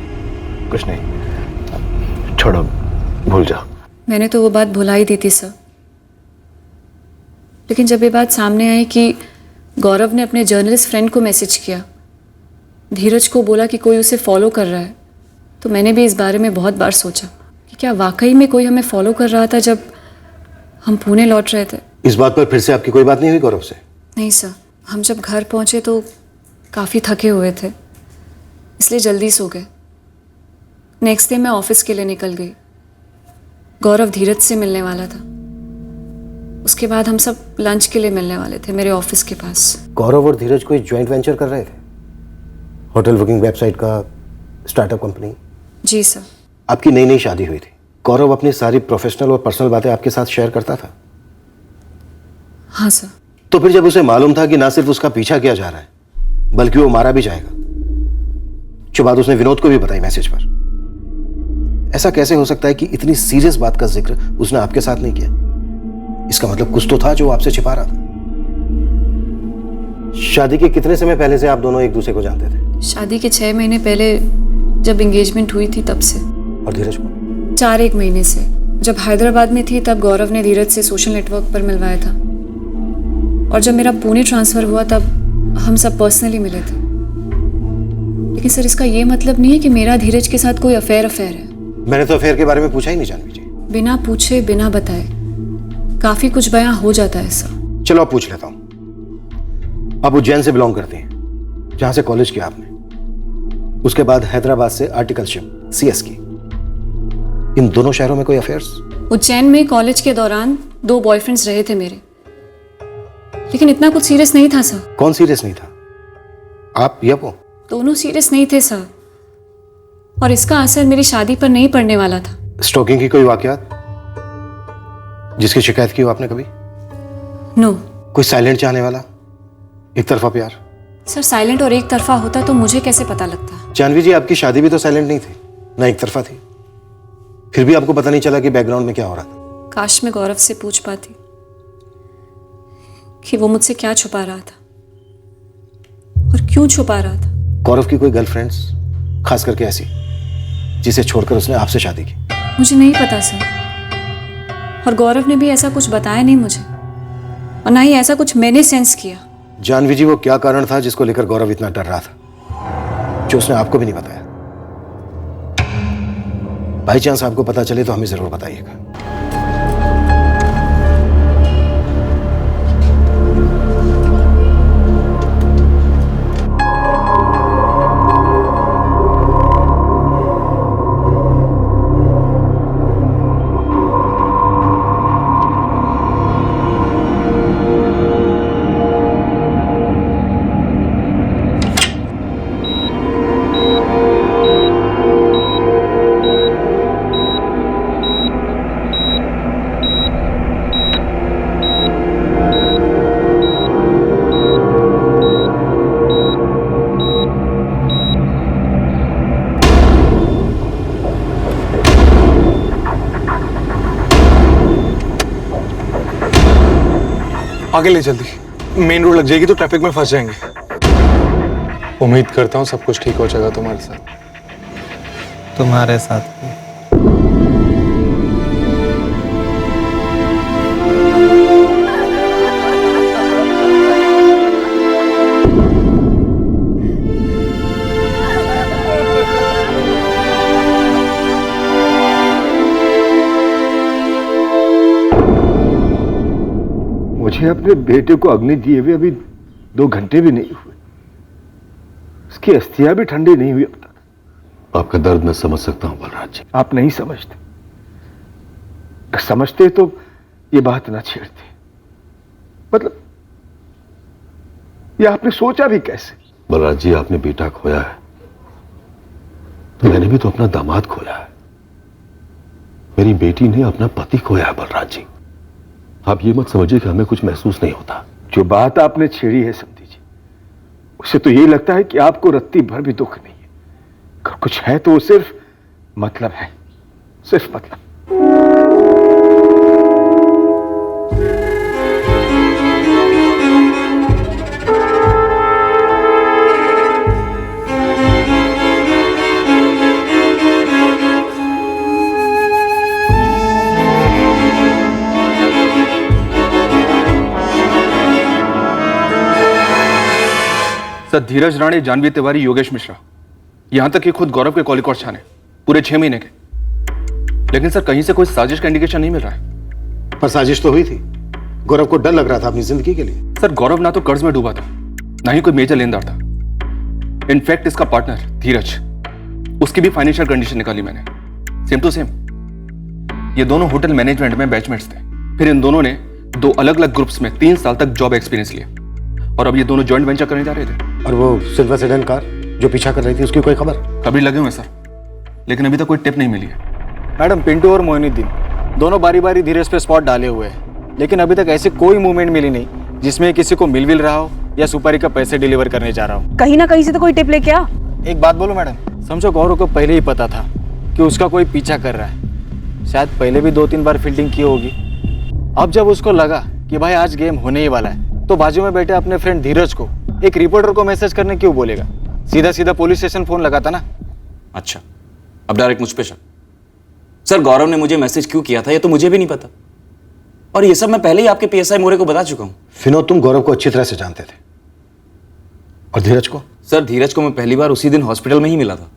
कुछ नहीं, छोड़ो, भूल जाओ। मैंने तो वो बात भुला ही दी थी सर, लेकिन जब ये बात सामने आई कि गौरव ने अपने जर्नलिस्ट फ्रेंड को मैसेज किया, धीरज को बोला कि कोई उसे फॉलो कर रहा है, तो मैंने भी इस बारे में बहुत बार सोचा कि क्या वाकई में कोई हमें फॉलो कर रहा था जब हम पुणे लौट रहे थे। इस बात पर फिर से आपकी कोई बात नहीं हुई गौरव से? नहीं सर, हम जब घर पहुंचे तो काफ़ी थके हुए थे, इसलिए जल्दी सो गए। नेक्स्ट डे मैं ऑफिस के लिए निकल गई। गौरव धीरज से मिलने वाला था। उसके बाद हम सब लंच के लिए मिलने वाले थे मेरे ऑफिस के पास। गौरव और धीरज कोई ज्वाइंट वेंचर कर रहे थे? होटल बुकिंग वेबसाइट का स्टार्टअप कंपनी? जी सर। आपकी नई नई शादी हुई थी। गौरव अपनी सारी प्रोफेशनल और पर्सनल बातें आपके साथ शेयर करता था? हाँ सर। तो फिर जब उसे मालूम था कि ना सिर्फ उसका पीछा किया जा रहा है बल्कि वो मारा भी जाएगा, जो बात उसने विनोद को भी बताई मैसेज पर, ऐसा कैसे हो सकता है कि इतनी सीरियस बात का जिक्र उसने आपके साथ नहीं किया? इसका मतलब कुछ तो था जो आपसे छिपा रहा था। शादी के कितने समय पहले से आप दोनों एक दूसरे को जानते थे? शादी के 6 महीने पहले जब एंगेजमेंट हुई थी तब से। और धीरज को? 4-1 महीने से। जब हैदराबाद में थी तब गौरव ने धीरज से सोशल नेटवर्क पर मिलवाया था, और जब मेरा पुणे ट्रांसफर हुआ तब हम सब पर्सनली मिले थे। लेकिन सर, इसका ये मतलब नहीं है कि मेरा धीरज के साथ कोई अफेयर है। मैंने तो अफेयर के बारे में पूछा ही नहीं जानवी जी। बिना पूछे बिना बताए काफी कुछ बयां हो जाता है सर। चलो अब पूछ लेता हूं। आप उज्जैन से बिलोंग करती हैं, जहां से कॉलेज किया आपने। उसके बाद हैदराबाद से आर्टिकलशिप CS की। इन दोनों शहरों में कोई अफेयर्स? उज्जैन में कॉलेज के दौरान 2 बॉयफ्रेंड्स रहे थे मेरे, लेकिन इतना कुछ सीरियस नहीं था सर। कौन सीरियस नहीं था, आप या वो? दोनों सीरियस नहीं थे सर, और इसका असर मेरी शादी पर नहीं पड़ने वाला था। स्टॉकिंग की कोई वाकयात जिसकी शिकायत की हो आपने कभी? नो। कोई साइलेंट चाहने वाला, एक तरफा प्यार? सर, साइलेंट और एक तरफा होता तो मुझे कैसे पता लगता? जानवी जी, आपकी शादी भी तो साइलेंट नहीं थी, ना एक तरफा थी। फिर भी आपको पता नहीं चला कि बैकग्राउंड में क्या हो रहा था। काश मैं गौरव से पूछ पाती कि वो मुझसे क्या छुपा रहा था और क्यों छुपा रहा था। गौरव की कोई गर्लफ्रेंड्स, खास करके ऐसी जिसे छोड़कर उसने आपसे शादी की? मुझे नहीं पता सर, और गौरव ने भी ऐसा कुछ बताया नहीं मुझे, और ना ही ऐसा कुछ मैंने सेंस किया। जानवी जी, वो क्या कारण था जिसको लेकर गौरव इतना डर रहा था, जो उसने आपको भी नहीं बताया? बाई चांस आपको पता चले तो हमें जरूर बताइएगा। आगे ले जल्दी, मेन रोड लग जाएगी तो ट्रैफिक में फंस जाएंगे। उम्मीद करता हूँ सब कुछ ठीक हो जाएगा तुम्हारे साथ। तुम्हारे साथ भी। मुझे अपने बेटे को अग्नि दिए हुए अभी 2 घंटे भी नहीं हुए, उसकी अस्थियां भी ठंडी नहीं हुई अब तक। आपका दर्द मैं समझ सकता हूं बलराज जी। आप नहीं समझते, अगर समझते तो ये बात ना छेड़ते। मतलब ये आपने सोचा भी कैसे? बलराज जी, आपने बेटा खोया है तो मैंने भी तो अपना दामाद खोया है। मेरी बेटी ने अपना पति खोया है बलराज जी। आप ये मत समझिए कि हमें कुछ महसूस नहीं होता। जो बात आपने छेड़ी है समझी जी, उससे तो यही लगता है कि आपको रत्ती भर भी दुख नहीं है। अगर कुछ है तो वो सिर्फ मतलब है, सिर्फ मतलब। सर, धीरज राणे, जानवी तिवारी, योगेश मिश्रा, यहां तक कि खुद गौरव के कॉलिक और छाने पूरे 6 महीने के। लेकिन सर कहीं से कोई साजिश का इंडिकेशन नहीं मिल रहा है। पर साजिश तो हुई थी। गौरव को डर लग रहा था अपनी जिंदगी के लिए। सर, गौरव ना तो कर्ज में डूबा था, ना ही कोई मेजर लेनदार था। इनफैक्ट इसका पार्टनर धीरज, उसकी भी फाइनेंशियल कंडीशन निकाली मैंने, सेम टू सेम। ये दोनों होटल मैनेजमेंट में बैचमेट्स थे। फिर इन दोनों ने 2 अलग अलग ग्रुप्स में 3 साल तक जॉब एक्सपीरियंस लिया और अब ये दोनों जॉइंट वेंचर करने जा रहे थे। और वो सिल्वर सेडान कार जो पीछा कर रही थी, उसकी कोई खबर? खबरी लगे हुए सर, लेकिन अभी तक कोई टिप नहीं मिली है। मैडम, पिंटू और मोइनुद्दीन दोनों बारी बारी धीरज पे स्पॉट डाले हुए हैं, लेकिन अभी तक ऐसी कोई मूवमेंट मिली नहीं जिसमें किसी को मिल रहा हो या सुपारी का पैसे डिलीवर करने जा रहा हो। कहीं ना कहीं से तो कोई टिप लेके आ। एक बात बोलो मैडम, समझो गौरव को पहले ही पता था कि उसका कोई पीछा कर रहा है। शायद पहले भी 2-3 बार फील्डिंग की होगी। अब जब उसको लगा कि भाई आज गेम होने ही वाला है, तो बाजू में बैठे अपने फ्रेंड धीरज को एक रिपोर्टर को मैसेज करने क्यों बोलेगा? सीधा सीधा पुलिस स्टेशन फोन लगाता ना। अच्छा, अब डायरेक्ट मुझ पे शक। सर, गौरव ने मुझे मैसेज क्यों किया था ये तो मुझे भी नहीं पता, और ये सब मैं पहले ही आपके पीएसआई मोरे को बता चुका हूं। विनोद, तुम गौरव को अच्छी तरह से जानते थे। और धीरज को? सर, धीरज को मैं पहली बार उसी दिन हॉस्पिटल में ही मिला था।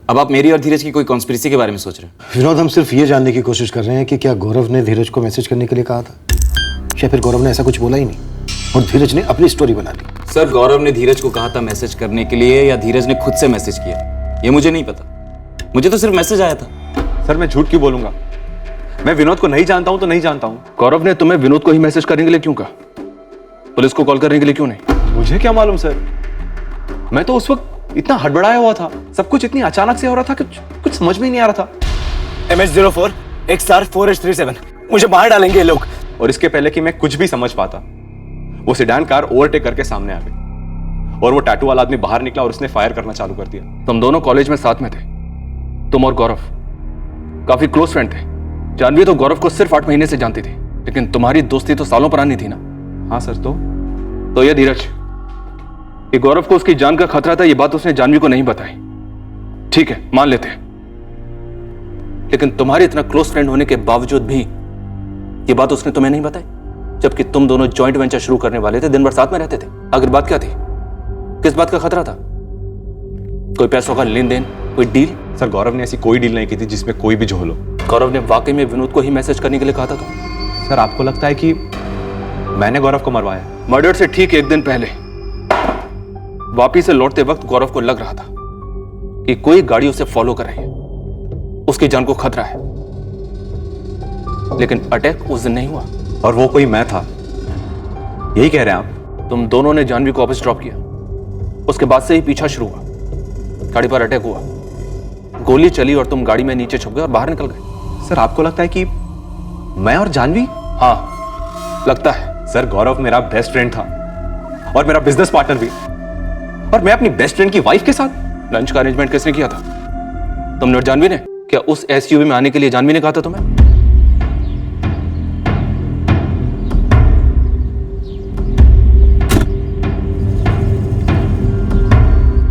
अब आप मेरी और धीरज की कोई कॉन्स्पिरेसी के बारे में सोच रहे हैं? विनोद, हम सिर्फ ये जानने की कोशिश कर रहे हैं कि क्या गौरव ने धीरज को मैसेज करने के लिए कहा था, या फिर गौरव ने ऐसा कुछ बोला ही नहीं और धीरज ने अपनी स्टोरी बना ली? सर, गौरव ने धीरज को कहा था मैसेज करने के लिए या धीरज ने खुद से मैसेज किया, ये मुझे नहीं पता। मुझे तो सिर्फ मैसेज आया था। सर, मैं झूठ क्यों बोलूंगा? मैं विनोद को नहीं जानता हूं तो नहीं जानता हूं। गौरव ने तुम्हें विनोद को ही मैसेज करने के लिए क्यों कहा? पुलिस को कॉल करने के लिए क्यों नहीं? मुझे क्या मालूम सर, मैं तो उस वक्त इतना हड़बड़ाया हुआ था, सब कुछ इतनी अचानक से हो रहा था कि कुछ समझ में ही नहीं आ रहा था। MH04 XR 4H37, मुझे बाहर डालेंगे ये लोग। और इसके पहले कि मैं कुछ भी समझ पाता, वो सेडान कार ओवरटेक करके सामने आ गई और वो टैटू वाला आदमी बाहर निकला और उसने फायर करना चालू कर दिया। तुम दोनों कॉलेज में साथ में थे, तुम और गौरव काफी क्लोज फ्रेंड थे। जानवी तो गौरव को सिर्फ 8 महीने से जानती थी, लेकिन तुम्हारी दोस्ती तो सालों पुरानी थी ना। हाँ सर, तो ये धीरज कि गौरव को उसकी जान का खतरा था, ये बात उसने जानवी को नहीं बताई। ठीक है, मान लेते हैं, लेकिन तुम्हारे इतना क्लोज फ्रेंड होने के बावजूद भी ये बात उसने तुम्हें नहीं बताई, जबकि तुम दोनों जॉइंट वेंचर शुरू करने वाले थे, दिन भर साथ में रहते थे। आखिर बात क्या थी? किस बात का खतरा था? कोई पैसों का लेन देन, कोई डील? सर, गौरव ने ऐसी कोई डील नहीं की थी जिसमें कोई भी झोल हो। गौरव ने वाकई में विनोद को ही मैसेज करने के लिए कहा था सर, आपको लगता है कि मैंने गौरव को मरवाया? मर्डर से ठीक 1 दिन पहले वापी से लौटते वक्त गौरव को लग रहा था कि कोई गाड़ी उसे फॉलो कर रही है, उसकी जान को खतरा है। लेकिन अटैक उस दिन नहीं हुआ। और वो कोई मैं था, यही कह रहे हैं आप? तुम दोनों ने जानवी को वापस ड्रॉप किया, उसके बाद से ही पीछा शुरू हुआ, गाड़ी पर अटैक हुआ, गोली चली और तुम गाड़ी में नीचे छुप गए और बाहर निकल गए। सर, आपको लगता है कि मैं और जानवी? हाँ, लगता है। सर, गौरव मेरा बेस्ट फ्रेंड था और मेरा बिजनेस पार्टनर भी, और मैं अपनी बेस्ट फ्रेंड की वाइफ के साथ। लंच का अरेंजमेंट किसने किया था? तुमने और जानवी ने? क्या उस SUV में आने के लिए जानवी ने कहा था तुम्हें?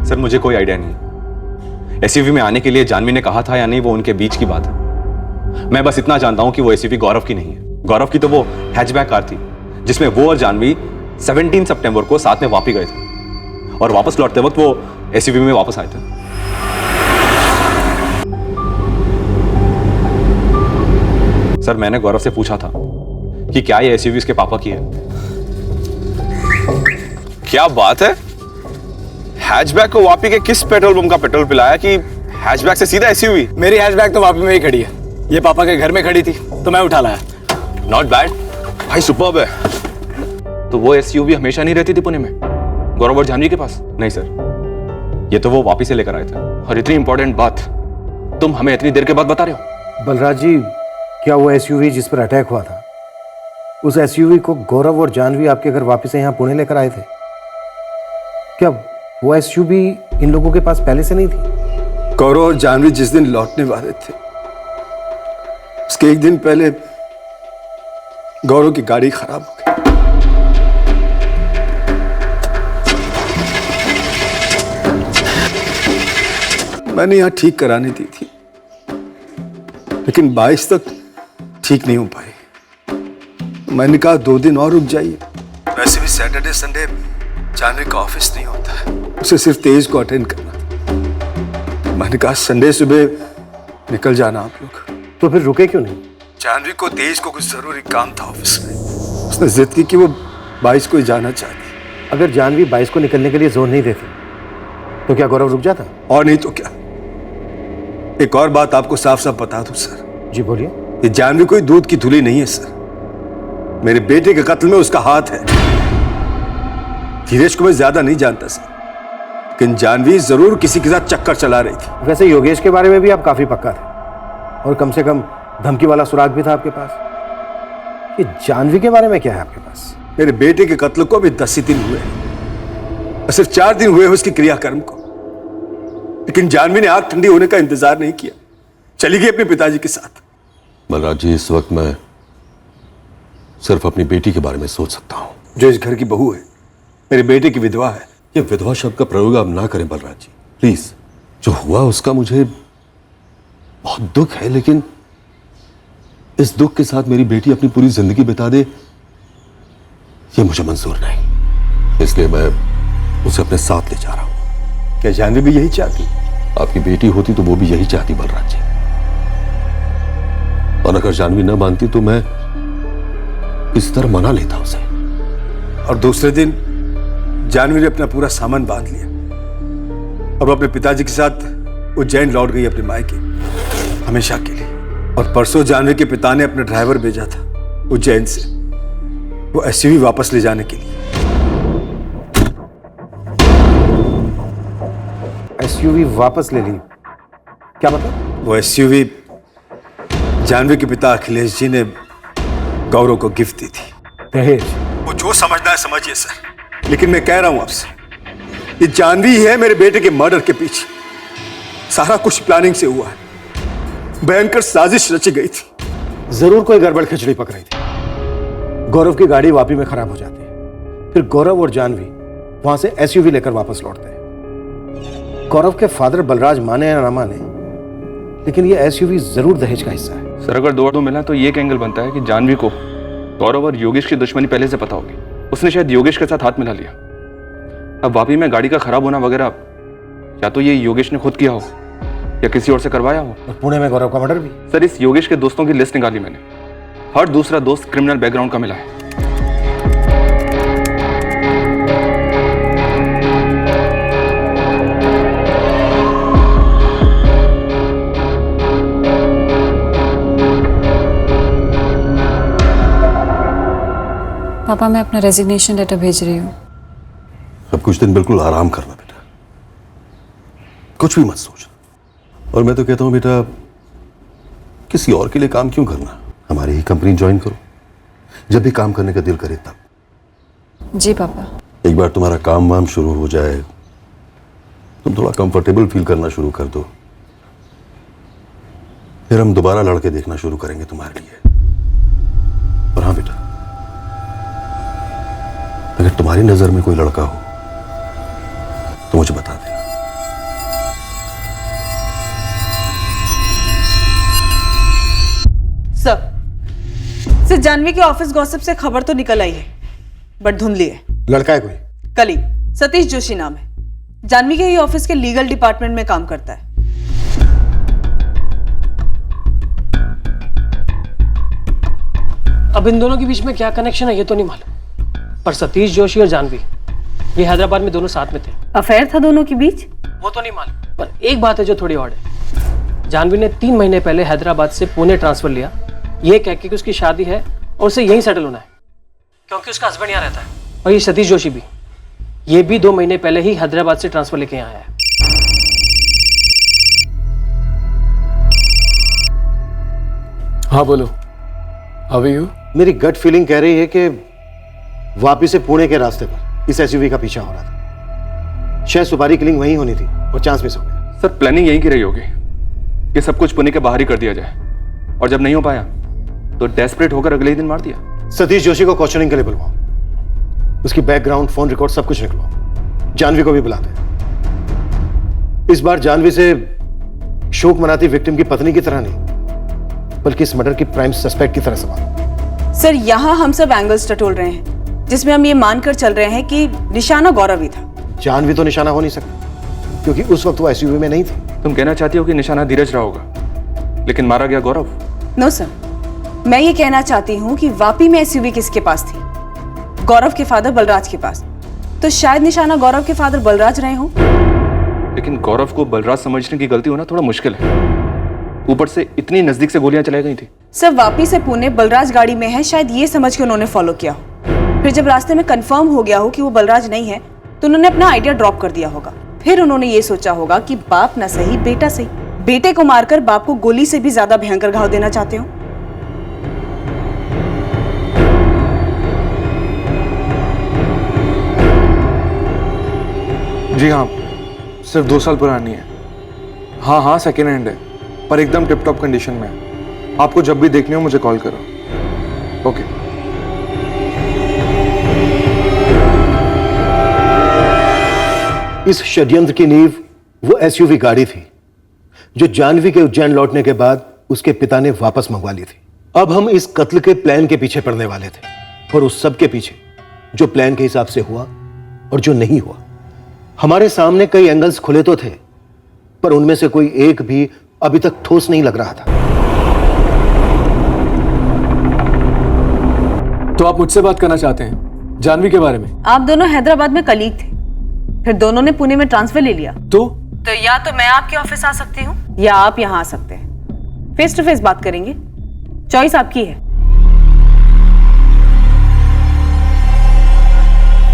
सर मुझे कोई आइडिया नहीं। एसयूवी में आने के लिए जानवी ने कहा था या नहीं वो उनके बीच की बात है। मैं बस इतना जानता हूं कि वो एसयूवी गौरव की नहीं है। गौरव की तो वो हैचबैक कार थी जिसमें वो और जानवी 17 सितंबर को साथ में वापी गए थे और वापस लौटते वक्त वो एसयूवी में वापस आए थे। सर मैंने गौरव से पूछा था कि क्या ये एसयूवी उसके पापा की है। क्या बात है, हैचबैक को वापी के किस पेट्रोल पंप का पेट्रोल पिलाया कि हैचबैक से सीधा एसयूवी? मेरी हैचबैक तो वापी में ही खड़ी है, ये पापा के घर में खड़ी थी तो मैं उठा लाया। नॉट बैड भाई, सुपर्ब है। तो वो एसयूवी हमेशा नहीं रहती थी पुणे में गौरव और जानवी के पास? नहीं सर, ये तो वो वापी से लेकर आए थे। और इतनी इंपॉर्टेंट बात तुम हमें इतनी देर के बाद बता रहे हो? बलराज जी, क्या वो एसयूवी जिस पर अटैक हुआ था, उस एसयूवी को गौरव और जानवी आपके घर वापस से यहाँ पुणे लेकर आए थे? क्या वो एसयूवी इन लोगों के पास पहले से नहीं थी? गौरव और जानवी जिस दिन लौटने वाले थे उसके एक दिन पहले गौरव की गाड़ी खराब हो गई। मैंने यहां ठीक कराने दी थी लेकिन 22 तक ठीक नहीं हो पाई। मैंने कहा 2 दिन और रुक जाइए। वैसे भी सैटरडे संडे जानवी का ऑफिस नहीं होता है, उसे सिर्फ तेज को अटेंड करना था। मैंने कहा संडे सुबह निकल जाना आप लोग। तो फिर रुके क्यों नहीं? जानवी को तेज को कुछ जरूरी काम था ऑफिस में, उसने जिद की कि वो 22 को ही जाना चाहती। अगर जानवी 22 को निकलने के लिए जोर नहीं देती तो क्या गौरव रुक जाता? और नहीं तो क्या। एक और बात आपको साफ साफ बता दूं सर। जी बोलिए। ये जानवी कोई दूध की धुली नहीं है सर, मेरे बेटे के कत्ल में उसका हाथ है। धीरज को मैं ज्यादा नहीं जानता सर, लेकिन जानवी जरूर किसी के साथ चक्कर चला रही थी। वैसे योगेश के बारे में भी आप काफी पक्का थे और कम से कम धमकी वाला सुराग भी था आपके पास। ये जानवी के बारे में क्या है आपके पास? मेरे बेटे के कत्ल को अभी 10 ही दिन हुए हैं, सिर्फ 4 दिन हुए हैं उसके क्रियाकर्म को, लेकिन जानवी ने आग ठंडी होने का इंतजार नहीं किया, चली गई अपने पिताजी के साथ। बलराज जी, इस वक्त मैं सिर्फ अपनी बेटी के बारे में सोच सकता हूँ जो इस घर की बहू है, मेरे बेटे की विधवा है। ये विधवा शब्द का प्रयोग आप ना करें बलराज जी, प्लीज। जो हुआ उसका मुझे बहुत दुख है, लेकिन इस दुख के साथ मेरी बेटी अपनी पूरी जिंदगी बिता दे ये मुझे मंजूर नहीं। इसलिए मैं उसे अपने साथ ले जा रहा हूं। क्या जानवी भी यही चाहती? आपकी बेटी होती तो वो भी यही चाहती बलराज जी, और अगर जानवी न मानती तो मैं इस तरह मना लेता उसे। और दूसरे दिन जानवी ने अपना पूरा सामान बांध लिया और वो अपने पिताजी के साथ उज्जैन लौट गई अपने मायके हमेशा के लिए। और परसों जानवी के पिता ने अपना ड्राइवर भेजा था उज्जैन से वो एसयूवी वापस ले जाने के लिए। एसयूवी वापस ले ली? क्या मतलब? वो एसयूवी जानवी के पिता अखिलेश जी ने गौरव को गिफ्ट दी थी। दहेज? वो जो समझना है समझिए सर, लेकिन मैं कह रहा हूं आपसे, ये जानवी ही है मेरे बेटे के मर्डर के पीछे। सारा कुछ प्लानिंग से हुआ है, भयंकर साजिश रची गई थी। जरूर कोई गड़बड़ खिचड़ी पक रही थी। गौरव की गाड़ी वापी में खराब हो जाती है, फिर गौरव और जानवी वहां से एसयूवी लेकर वापस लौटते हैं। गौरव के फादर बलराज माने या ना माने, लेकिन ये एसयूवी जरूर दहेज का हिस्सा है। सर अगर 2 मिला तो ये एक एंगल बनता है कि जानवी को गौरव और योगेश की दुश्मनी पहले से पता होगी, उसने शायद योगेश के साथ हाथ मिला लिया। अब वापी में गाड़ी का खराब होना वगैरह या तो ये योगेश ने खुद किया हो या किसी और से करवाया हो। और पुणे में गौरव का मर्डर भी? सर इस योगेश के दोस्तों की लिस्ट निकाली मैंने, हर दूसरा दोस्त क्रिमिनल बैकग्राउंड का मिला है। पापा मैं अपना रेजिग्नेशन लेटर भेज रही हूँ। अब कुछ दिन बिल्कुल आराम करना बेटा, कुछ भी मत सोचना। और मैं तो कहता हूं बेटा, किसी और के लिए काम क्यों करना, हमारी ही कंपनी ज्वाइन करो, जब भी काम करने का दिल करे तब। जी पापा। एक बार तुम्हारा काम वाम शुरू हो जाए, तुम थोड़ा कंफर्टेबल फील करना शुरू कर दो, फिर हम दोबारा लड़के देखना शुरू करेंगे तुम्हारे लिए। और हाँ बेटा, अगर तुम्हारी नजर में कोई लड़का हो तो मुझे बता देना। सर जानवी के ऑफिस गॉसिप से खबर तो निकल आई है, बट धुंधली है। लड़का है कोई? कलीग सतीश जोशी नाम है, जानवी के ही ऑफिस के लीगल डिपार्टमेंट में काम करता है। अब इन दोनों के बीच में क्या कनेक्शन है ये तो नहीं मालूम, पर सतीश जोशी और जानवी ये हैदराबाद में दोनों साथ में थे। अफेयर था दोनों के बीच? वो तो नहीं मालूम, पर एक बात है जो थोड़ी ऑड है। जानवी ने 3 महीने पहले हैदराबाद से पुणे ट्रांसफर लिया, ये कह के कि उसकी शादी है और उसे यहीं सेटल होना है, क्योंकि उसका हस्बैंड यहाँ रहता है। और ये सतीश जोशी भी, ये भी 2 महीने पहले ही हैदराबाद से ट्रांसफर लेके यहाँ आया है। हाँ बोलो, हाउ आर यू? मेरी गट फीलिंग कह रही है कि वापस से पुणे के रास्ते पर इस एसयूवी का पीछा हो रहा था। शायद सुपारी किलिंग वहीं होनी थी और चांस मिस हो गया। सर प्लानिंग यहीं की रही होगी कि सब कुछ पुणे के बाहर ही कर दिया जाए, और जब नहीं हो पाया तो डेस्परेट होकर अगले ही दिन मार दिया। सतीश जोशी को क्वेश्चनिंग के लिए बुलवाओ, उसकी बैकग्राउंड, फोन रिकॉर्ड सब कुछ निकलवाओ। जानवी को भी बुला दे। इस बार जानवी से शोक मनाती विक्टिम की पत्नी की तरह नहीं, बल्कि इस मर्डर की प्राइम सस्पेक्ट की तरह सवाल। सर यहाँ हम सब एंगल्स टटोल रहे हैं, जिसमें हम ये मानकर चल रहे हैं कि निशाना गौरव ही था। जानवी तो निशाना हो नहीं सकता, क्योंकि उस वक्त वो एसयूवी में नहीं थी। तुम कहना चाहती हो कि निशाना धीरज रहा होगा, लेकिन मारा गया गौरव? नो सर, मैं ये कहना चाहती हूँ कि वापी में एसयूवी किसके पास थी? गौरव के फादर बलराज के पास। तो शायद निशाना गौरव के फादर बलराज रहे हों। लेकिन गौरव को बलराज समझने की गलती होना थोड़ा मुश्किल है, ऊपर से इतनी नजदीक से गोलियां चलाई गई थी। सर वापी से पुणे बलराज गाड़ी में है, शायद ये समझ के उन्होंने फॉलो किया हो। फिर जब रास्ते में कंफर्म हो गया हो कि वो बलराज नहीं है, तो उन्होंने अपना आइडिया ड्रॉप कर दिया होगा। फिर उन्होंने ये सोचा होगा कि बाप न सही बेटा सही, बेटे को मारकर बाप को गोली से भी ज्यादा भयंकर घाव देना चाहते हो। जी हाँ, सिर्फ 2 साल पुरानी है। हाँ हाँ, सेकेंड हैंड है, पर एकदम टिप टॉप कंडीशन में है। आपको जब भी देखनी हो मुझे कॉल करो। ओके। इस षड्यंत्र की नींव वो एसयूवी गाड़ी थी जो जानवी के उज्जैन लौटने के बाद उसके पिता ने वापस मंगवा ली थी। अब हम इस कत्ल के प्लान के पीछे पड़ने वाले थे, और उस सब के पीछे जो प्लान के हिसाब से हुआ और जो नहीं हुआ। हमारे सामने कई एंगल्स खुले तो थे, पर उनमें से कोई एक भी अभी तक ठोस नहीं लग रहा था। तो आप मुझसे बात करना चाहते हैं जानवी के बारे में? आप दोनों हैदराबाद में कलीग थे, फिर दोनों ने पुणे में ट्रांसफर ले लिया। तो या तो मैं आपके ऑफिस आ सकती हूँ या आप यहाँ आ सकते हैं। फेस टू फेस बात करेंगे, चॉइस आपकी है।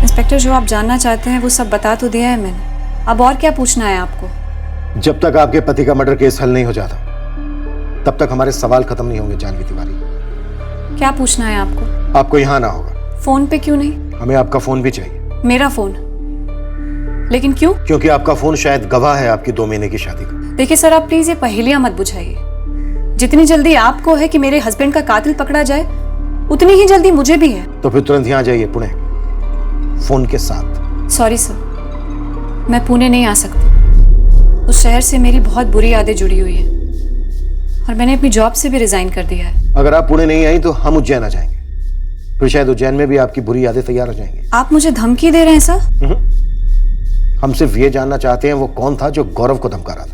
इंस्पेक्टर, जो आप जानना चाहते हैं वो सब बता तो दिया है मैंने, अब और क्या पूछना है आपको? जब तक आपके पति का मर्डर केस हल नहीं हो जाता, तब तक हमारे सवाल खत्म नहीं होंगे जानवी तिवारी। क्या पूछना है आपको? आपको यहाँ ना होगा। फोन पे क्यों नहीं? हमें आपका फोन भी चाहिए। मेरा फोन? लेकिन क्यों? क्योंकि आपका फोन शायद गवाह है आपकी 2 महीने की शादी का। देखिए सर, आप प्लीज ये पहेलियां मत बुझाइए। जितनी जल्दी आपको है कि मेरे हस्बैंड का कातिल पकड़ा जाए, उतनी ही जल्दी मुझे भी है। तो फिर तुरंत यहाँ जाइए पुणे, फोन के साथ। सॉरी सर, मैं पुणे नहीं आ सकती। उस शहर से मेरी बहुत बुरी यादें जुड़ी हुई है, और मैंने अपनी जॉब से भी रिजाइन कर दिया है। अगर आप पुणे नहीं आई तो हम उज्जैन आ जाएंगे, फिर शायद उज्जैन में भी आपकी बुरी यादें तैयार हो जाएंगी। आप मुझे धमकी दे रहे हैं सर? हम सिर्फ ये जानना चाहते हैं वो कौन था जो गौरव को धमका रहा था।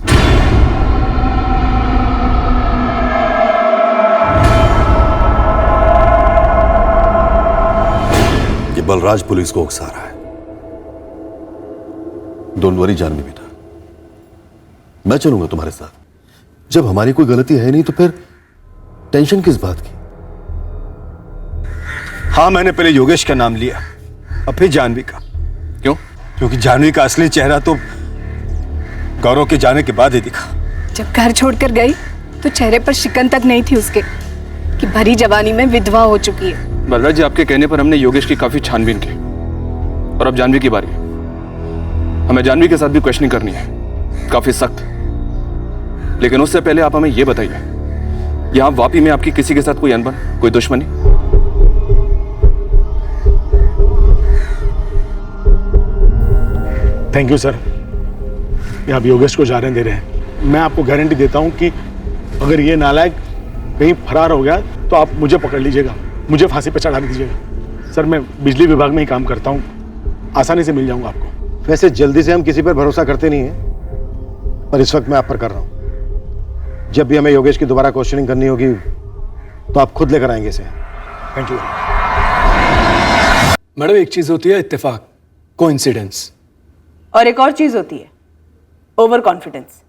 ये बलराज पुलिस को उकसा रहा है। डोंट वरी जानवी बेटा, मैं चलूंगा तुम्हारे साथ। जब हमारी कोई गलती है नहीं तो फिर टेंशन किस बात की? हाँ, मैंने पहले योगेश का नाम लिया, अब फिर जानवी का। क्यों? क्योंकि जानवी का असली चेहरा तो गौरव के जाने के बाद ही दिखा। जब घर छोड़कर गई तो चेहरे पर शिकन तक नहीं थी उसके कि भरी जवानी में विधवा हो चुकी है। बलराज जी, आपके कहने पर हमने योगेश की काफी छानबीन की, और अब जानवी की बारी है। हमें जानवी के साथ भी क्वेश्चनिंग करनी है, काफी सख्त। लेकिन उससे पहले आप हमें यह बताइए, यहां वापी में आपकी किसी के साथ कोई अनबन, कोई दुश्मनी? थैंक यू सर, ये आप योगेश को जाने दे रहे हैं। मैं आपको गारंटी देता हूं कि अगर ये नालायक कहीं फरार हो गया तो आप मुझे पकड़ लीजिएगा। मुझे फांसी पे चढ़ा दीजिएगा। सर मैं बिजली विभाग में ही काम करता हूँ, आसानी से मिल जाऊंगा आपको। वैसे जल्दी से हम किसी पर भरोसा करते नहीं है, पर इस वक्त मैं आप पर कर रहा हूं। जब भी हमें योगेश की दोबारा क्वेश्चनिंग करनी होगी तो आप खुद लेकर आएंगे इसे। Thank you. मैडम एक चीज होती है इत्तेफाक, कोइंसिडेंस, और एक और चीज होती है ओवर कॉन्फिडेंस,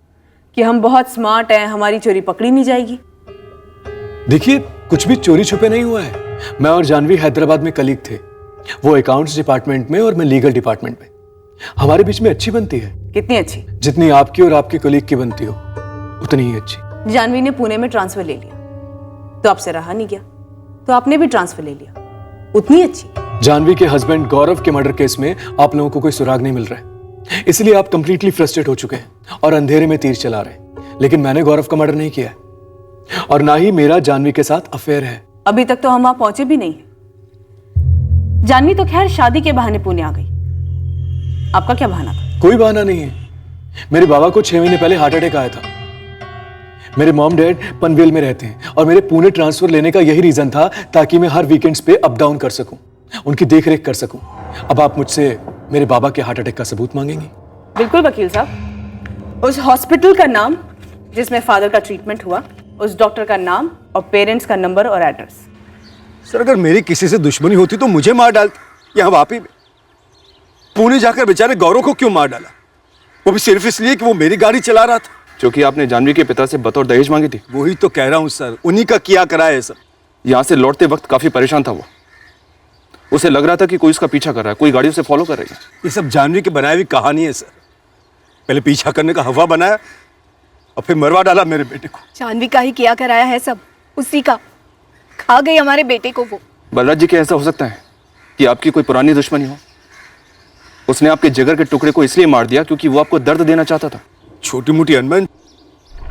कि हम बहुत स्मार्ट हैं, हमारी चोरी पकड़ी नहीं जाएगी। देखिए कुछ भी चोरी छुपे नहीं हुआ है। मैं और जानवी हैदराबाद में कलीग थे, वो अकाउंट्स डिपार्टमेंट में और मैं लीगल डिपार्टमेंट में। हमारे बीच में अच्छी बनती है। कितनी अच्छी? जितनी आपकी और आपके कलीग की बनती हो उतनी ही अच्छी। जानवी ने पुणे में ट्रांसफर ले लिया तो आपसे रहा नहीं गया, तो आपने भी ट्रांसफर ले लिया, उतनी अच्छी। जानवी के हस्बैंड गौरव के मर्डर केस में आप लोगों को कोई सुराग नहीं मिल रहा है, इसलिए आप कंप्लीटली फ्रस्ट्रेट हो चुके हैं और अंधेरे में तीर चला रहे हैं। लेकिन मैंने गौरव का मर्डर नहीं किया है और ना ही मेरा जानवी के साथ अफेयर है। अभी तक तो हम वहां पहुंचे भी नहीं हैं। जानवी तो खैर शादी के बहाने पुणे आ गई, आपका क्या बहाना था? कोई बहाना नहीं है। मेरे बाबा को 6 महीने पहले हार्ट अटैक आया था। मेरे मॉम डैड पनवेल में रहते हैं और मेरे पुणे ट्रांसफर लेने का यही रीजन था ताकि मैं हर वीकेंड्स पे अप डाउन कर सकूं, उनकी देखरेख कर सकूं। अब आप मुझसे मेरे बाबा के हार्ट अटैक का सबूत मांगेंगे? बिल्कुल वकील साहब, उस हॉस्पिटल का नाम जिसमें फादर का ट्रीटमेंट हुआ, उस डॉक्टर का नाम और पेरेंट्स का नंबर और एड्रेस। सर अगर मेरी किसी से दुश्मनी होती तो मुझे मार डालती, यहाँ वापी में। पुणे जाकर बेचारे गौरव को क्यों मार डाला, वो भी सिर्फ इसलिए कि वो मेरी गाड़ी चला रहा था। क्योंकि आपने जानवी के पिता से बतौर दहेज मांगी थी। वही तो कह रहा हूँ सर, उन्हीं का किया करा है सब। यहाँ से लौटते वक्त काफी परेशान था वो। उसे लग रहा था कि कोई उसका पीछा कर रहा है, कोई गाड़ी उसे फॉलो कर रही है। ये सब जानवी की बनाई हुई कहानी है सर। पहले पीछा करने का हवा बनाया और फिर मरवा डाला मेरे बेटे को। जानवी का ही किया कराया है सब, उसी का। खा गई हमारे बेटे को वो। बलराज जी, क्या ऐसा हो सकता है कि आपकी कोई पुरानी दुश्मनी हो? उसने आपके जिगर के टुकड़े को इसलिए मार दिया क्योंकि वो आपको दर्द देना चाहता था। छोटी मोटी अनबन,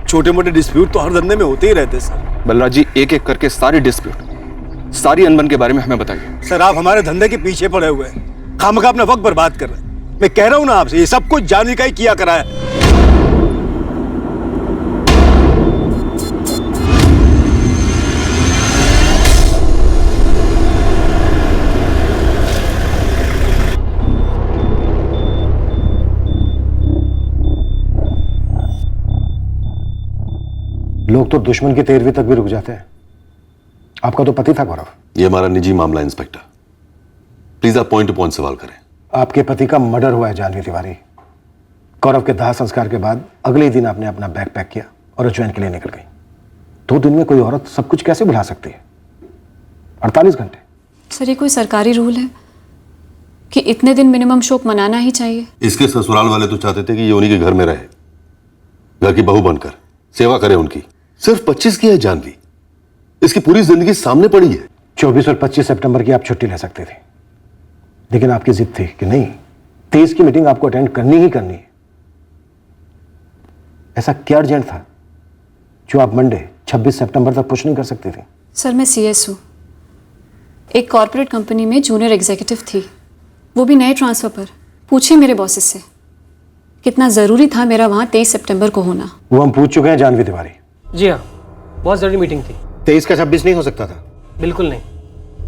छोटे मोटे डिस्प्यूट तो हर धंधे में होते ही रहते सर। बलराज जी, एक एक करके सारी डिस्प्यूट, सारी अनबन के बारे में हमें बताइए। सर आप हमारे धंधे के पीछे पड़े हुए हैं, खामखा अपना वक्त बर्बाद कर रहे हैं। मैं कह रहा हूं ना आपसे, ये सब कुछ जानवी का ही किया कराया। लोग तो दुश्मन की तेरहवीं तक भी रुक जाते हैं। आपका तो पति था गौरव। ये हमारा निजी मामला इंस्पेक्टर, प्लीज आप पॉइंट टू पॉइंट सवाल करें। आपके पति का मर्डर हुआ है जानवी तिवारी। गौरव के दाह संस्कार के बाद अगले ही दिन आपने अपना बैग पैक किया और उज्जैन के लिए निकल गई। 2 दिन में कोई औरत सब कुछ कैसे भुला सकती है? 48 घंटे। सर ये कोई सरकारी रूल है कि इतने दिन मिनिमम शोक मनाना ही चाहिए? इसके ससुराल वाले तो चाहते थे कि ये उन्हीं के घर में रहे, घर की बहू बनकर सेवा करे उनकी। सिर्फ 25 की है जानवी, इसकी पूरी जिंदगी सामने पड़ी है। 24 और 25 सितंबर की आप छुट्टी ले सकते थे, लेकिन आपकी जिद थी कि नहीं, 23 की मीटिंग आपको अटेंड करनी ही करनी है। ऐसा क्या अर्जेंट था जो आप मंडे 26 सितंबर तक पुश नहीं कर सकती थी? सर मैं CS हूँ, एक कॉर्पोरेट कंपनी में जूनियर एग्जीक्यूटिव थी, वो भी नए ट्रांसफर पर। पूछिए मेरे बॉसेस से कितना ज़रूरी था मेरा वहाँ 23 सितंबर को होना। वो हम पूछ चुके हैं जानवी तिवारी। जी हाँ, बहुत ज़रूरी मीटिंग थी। 23 का 26 नहीं हो सकता था? बिल्कुल नहीं,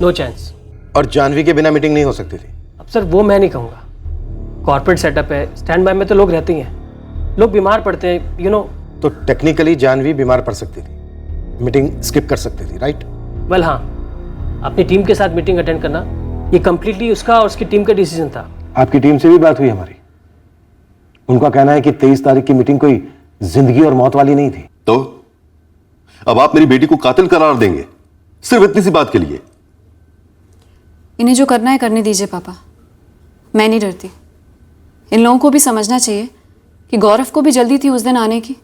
नो चांस। और जानवी के बिना मीटिंग नहीं हो सकती थी? अब सर वो मैं नहीं कहूँगा, कॉर्पोरेट सेटअप है, स्टैंड बाय में तो लोग रहते ही हैं, लोग बीमार पड़ते हैं, यू नो। तो टेक्निकली जानवी बीमार पड़ सकती थी, मीटिंग स्किप कर सकती थी, राइट? वेल हाँ, अपनी टीम के साथ मीटिंग अटेंड करना ये कंप्लीटली उसका और उसकी टीम का डिसीजन था। आपकी टीम से भी बात हुई हमारी, उनका कहना है कि 23 तारीख की मीटिंग कोई जिंदगी और मौत वाली नहीं थी। तो अब आप मेरी बेटी को कातिल करार देंगे सिर्फ इतनी सी बात के लिए? इन्हें जो करना है करने दीजिए पापा, मैं नहीं डरती। इन लोगों को भी समझना चाहिए कि गौरव को भी जल्दी थी उस दिन आने की।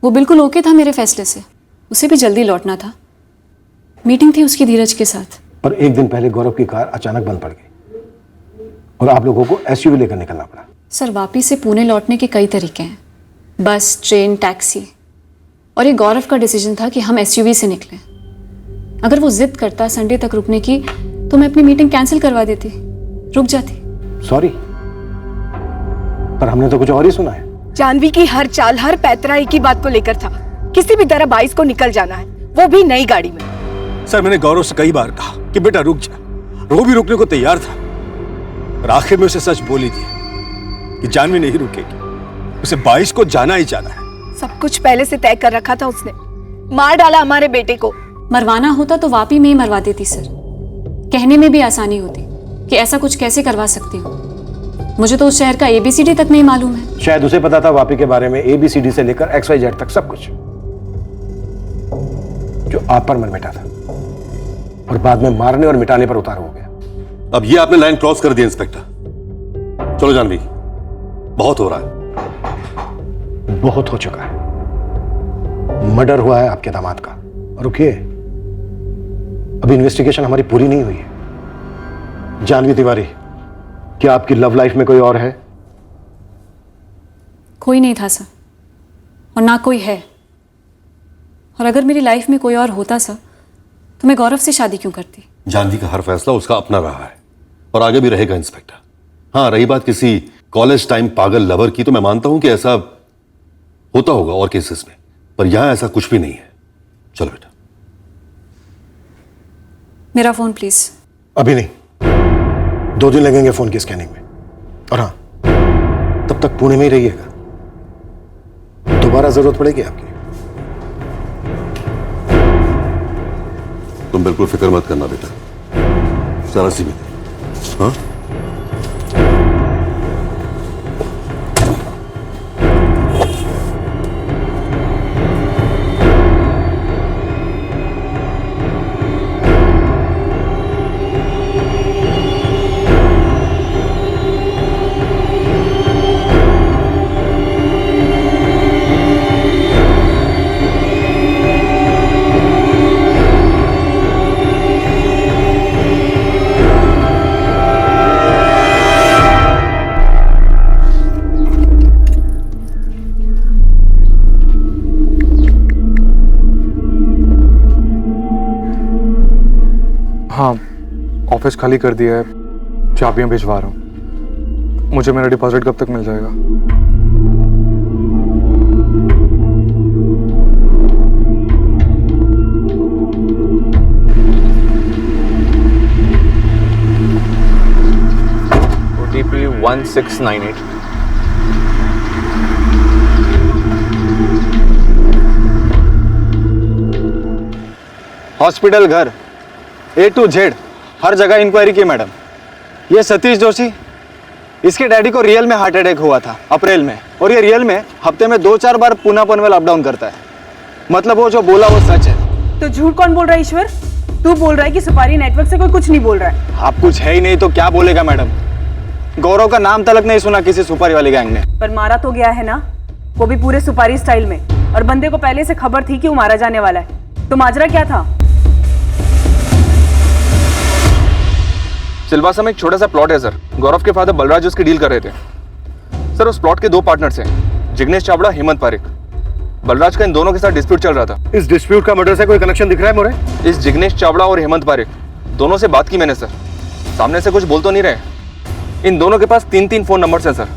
वो बिल्कुल ओके था मेरे फैसले से, उसे भी जल्दी लौटना था, मीटिंग थी उसकी धीरज के साथ। पर एक दिन पहले गौरव की कार अचानक बंद पड़ गई और आप लोगों को SUV लेकर निकलना पड़ा। सर वापी से पुणे लौटने के कई तरीके हैं, बस, ट्रेन, टैक्सी, और ये गौरव का डिसीजन था कि हम SUV से निकलें। अगर वो जिद करता संडे तक रुकने की तो मैं अपनी मीटिंग कैंसिल करवा देती, रुक जाती। सॉरी, पर हमने तो कुछ और ही सुना है। जानवी की हर चाल, हर पैतरा एक ही बात को लेकर था, किसी भी तरह 22 को निकल जाना है, वो भी नई गाड़ी में। सर मैंने गौरव से कई बार कहा कि बेटा रुक जा, वो भी रुकने को तैयार था, और आखिर में उसे सच बोल ही दिया कि जानवी नहीं रुकेगी, उसे 22 को जाना ही जाना है। सब कुछ पहले से तय कर रखा था उसने, मार डाला हमारे बेटे को। मरवाना होता तो वापी में ही मरवा देती सर, कहने में भी आसानी होती कि ऐसा कुछ कैसे करवा सकती हूँ। मुझे तो उस शहर का ABCD तक नहीं मालूम है। शायद उसे पता था वापी के बारे में ABCD से लेकर XYZ तक सब कुछ, जो आप पर मन मिटा था और बाद में मारने और मिटाने पर उतार हो गया। अब ये आपने लाइन क्रॉस कर दी इंस्पेक्टर। चलो जानवी, बहुत हो रहा है। बहुत हो चुका है। मर्डर हुआ है आपके दामाद का। और रुकिए, अभी इन्वेस्टिगेशन हमारी पूरी नहीं हुई है। जानवी तिवारी, क्या आपकी लव लाइफ में कोई और है? कोई नहीं था सर, और ना कोई है। और अगर मेरी लाइफ में कोई और होता सर, तो मैं गौरव से शादी क्यों करती? जानवी का हर फैसला उसका अपना रहा है और आगे भी रहेगा इंस्पेक्टर। हाँ, रही बात किसी कॉलेज टाइम पागल लवर की, तो मैं मानता हूं कि ऐसा होता होगा और केसेस में, पर यहां ऐसा कुछ भी नहीं है। चलो बेटा। मेरा फोन प्लीज। अभी नहीं, 2 दिन लगेंगे फोन की स्कैनिंग में। और हाँ, तब तक पुणे में ही रहिएगा, दोबारा जरूरत पड़ेगी आपकी। तुम बिल्कुल फिक्र मत करना बेटा, जरा सी भी। हाँ, हाँ, ऑफिस खाली कर दिया है, चाबियां भिजवा रहा हूँ। मुझे मेरा डिपॉजिट कब तक मिल जाएगा? OTP 1698। हॉस्पिटल, घर, A to Z हर जगह इंक्वायरी की मैडम। ये सतीश जोशी, इसके डैडी को रियल में हार्ट अटैक हुआ था अप्रैल में, और ये रियल में हफ्ते में 2-4 बार पूना पनवेल अप डाउन करता है। मतलब वो जो बोला वो सच है। तो झूठ कौन बोल रहा है ईश्वर? तू बोल रहा है कि सुपारी नेटवर्क से कोई कुछ नहीं बोल रहा है। आप कुछ है ही नहीं तो क्या बोलेगा मैडम? गौरव का नाम तलक नहीं सुना किसी सुपारी वाली गैंग ने। पर मारा तो गया है ना, वो भी पूरे सुपारी स्टाइल में, और बंदे को पहले से खबर थी कि वो मारा जाने वाला है। तो माजरा क्या था? सिलवासा में एक छोटा सा प्लॉट है सर। गौरव के फादर बलराज उसकी डील कर रहे थे सर। उस प्लॉट के 2 पार्टनर्स हैं, जिग्नेश चावड़ा, हेमंत पारिक। बलराज का इन दोनों के साथ डिस्प्यूट चल रहा था। इस डिस्प्यूट का मर्डर से कोई कनेक्शन दिख रहा है मोरे? इस जिग्नेश चावड़ा और हेमंत पारिक दोनों से बात की मैंने सर। सामने से कुछ बोल तो नहीं रहे। इन दोनों के पास 3-3 फोन नंबर्स हैं सर।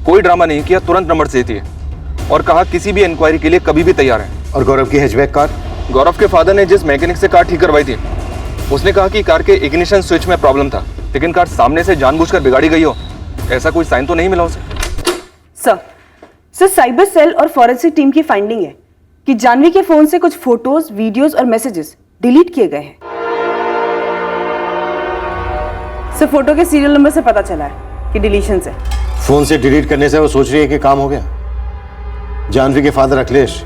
कोई ड्रामा नहीं किया, तुरंत नंबर से दिए और कहा किसी भी इंक्वायरी के लिए कभी भी तैयार है। और गौरव की हैचबैक कार? गौरव के फादर ने जिस मैकेनिक से कार ठीक करवाई थी, उसने कहा कि कार के इग्निशन स्विच में प्रॉब्लम था, लेकिन कार सामने से जानबूझकर बिगाड़ी गई हो, ऐसा कोई साइन तो नहीं मिला उसे। सर साइबर सेल और फॉरेंसिक टीम की फाइंडिंग है कि जानवी के फोन से कुछ फोटोज, वीडियोस और मैसेजेस डिलीट किए गए हैं। सर फोटो के सीरियल नंबर से पता चला है कि डिलीशन से। फोन से डिलीट करने से वो सोच रही है कि काम हो गया। जानवी के फादर अखिलेश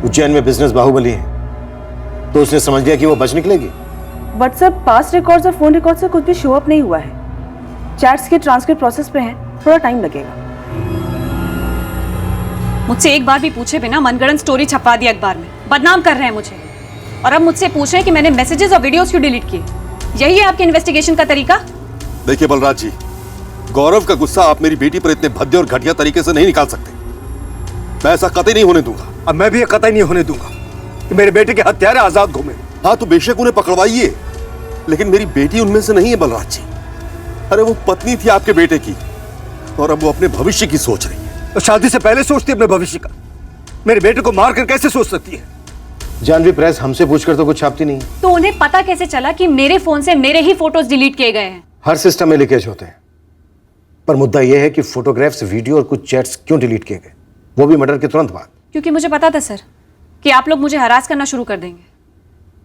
उज्जैन में बिजनेस बाहुबली है, तो उसने समझ लिया कि वो बच निकलेगी। बट सर पास्ट रिकॉर्ड्स और फोन रिकॉर्ड से कुछ भी शो अप नहीं हुआ है। चैट्स के ट्रांसक्रिप्ट प्रोसेस पे हैं, थोड़ा टाइम लगेगा। मुझसे एक बार भी पूछे बिना मनगढ़ंत स्टोरी छपवा दी अखबार में, बदनाम कर रहे हैं मुझे। और अब मुझसे पूछ रहे हैं कि मैंने मैसेजेस और वीडियोस क्यों डिलीट किए। यही है आपके इन्वेस्टिगेशन का तरीका? देखिए बलराज जी, गौरव का गुस्सा आप मेरी बेटी पर इतने भद्दे और घटिया तरीके से नहीं निकाल सकते। मैं ऐसा कतई नहीं होने दूंगा। अब मैं भी ये कतई नहीं होने दूंगा कि मेरे बेटे के हत्यारे आजाद घूमे। हाँ तो बेशक उन्हें पकड़वाइए, लेकिन मेरी बेटी उनमें से नहीं है बलराज जी। अरे वो पत्नी थी आपके बेटे की, और अब वो अपने भविष्य की सोच रही है। तो शादी से पहले सोचती अपने भविष्य का। मेरे बेटे को मार कर कैसे सोच सकती है? जानवी प्रेस हमसे पूछकर तो कुछ छापती नहीं। तो उन्हें पता कैसे चला कि मेरे फोन से मेरे ही फोटोज डिलीट किए गए हैं? हर सिस्टम में लीकेज होते हैं, पर मुद्दा यह है कि फोटोग्राफ्स, वीडियो और कुछ चैट्स क्यों डिलीट किए गए, वो भी मर्डर के तुरंत बाद। क्योंकि मुझे पता था सर कि आप लोग मुझे हरास करना शुरू कर देंगे,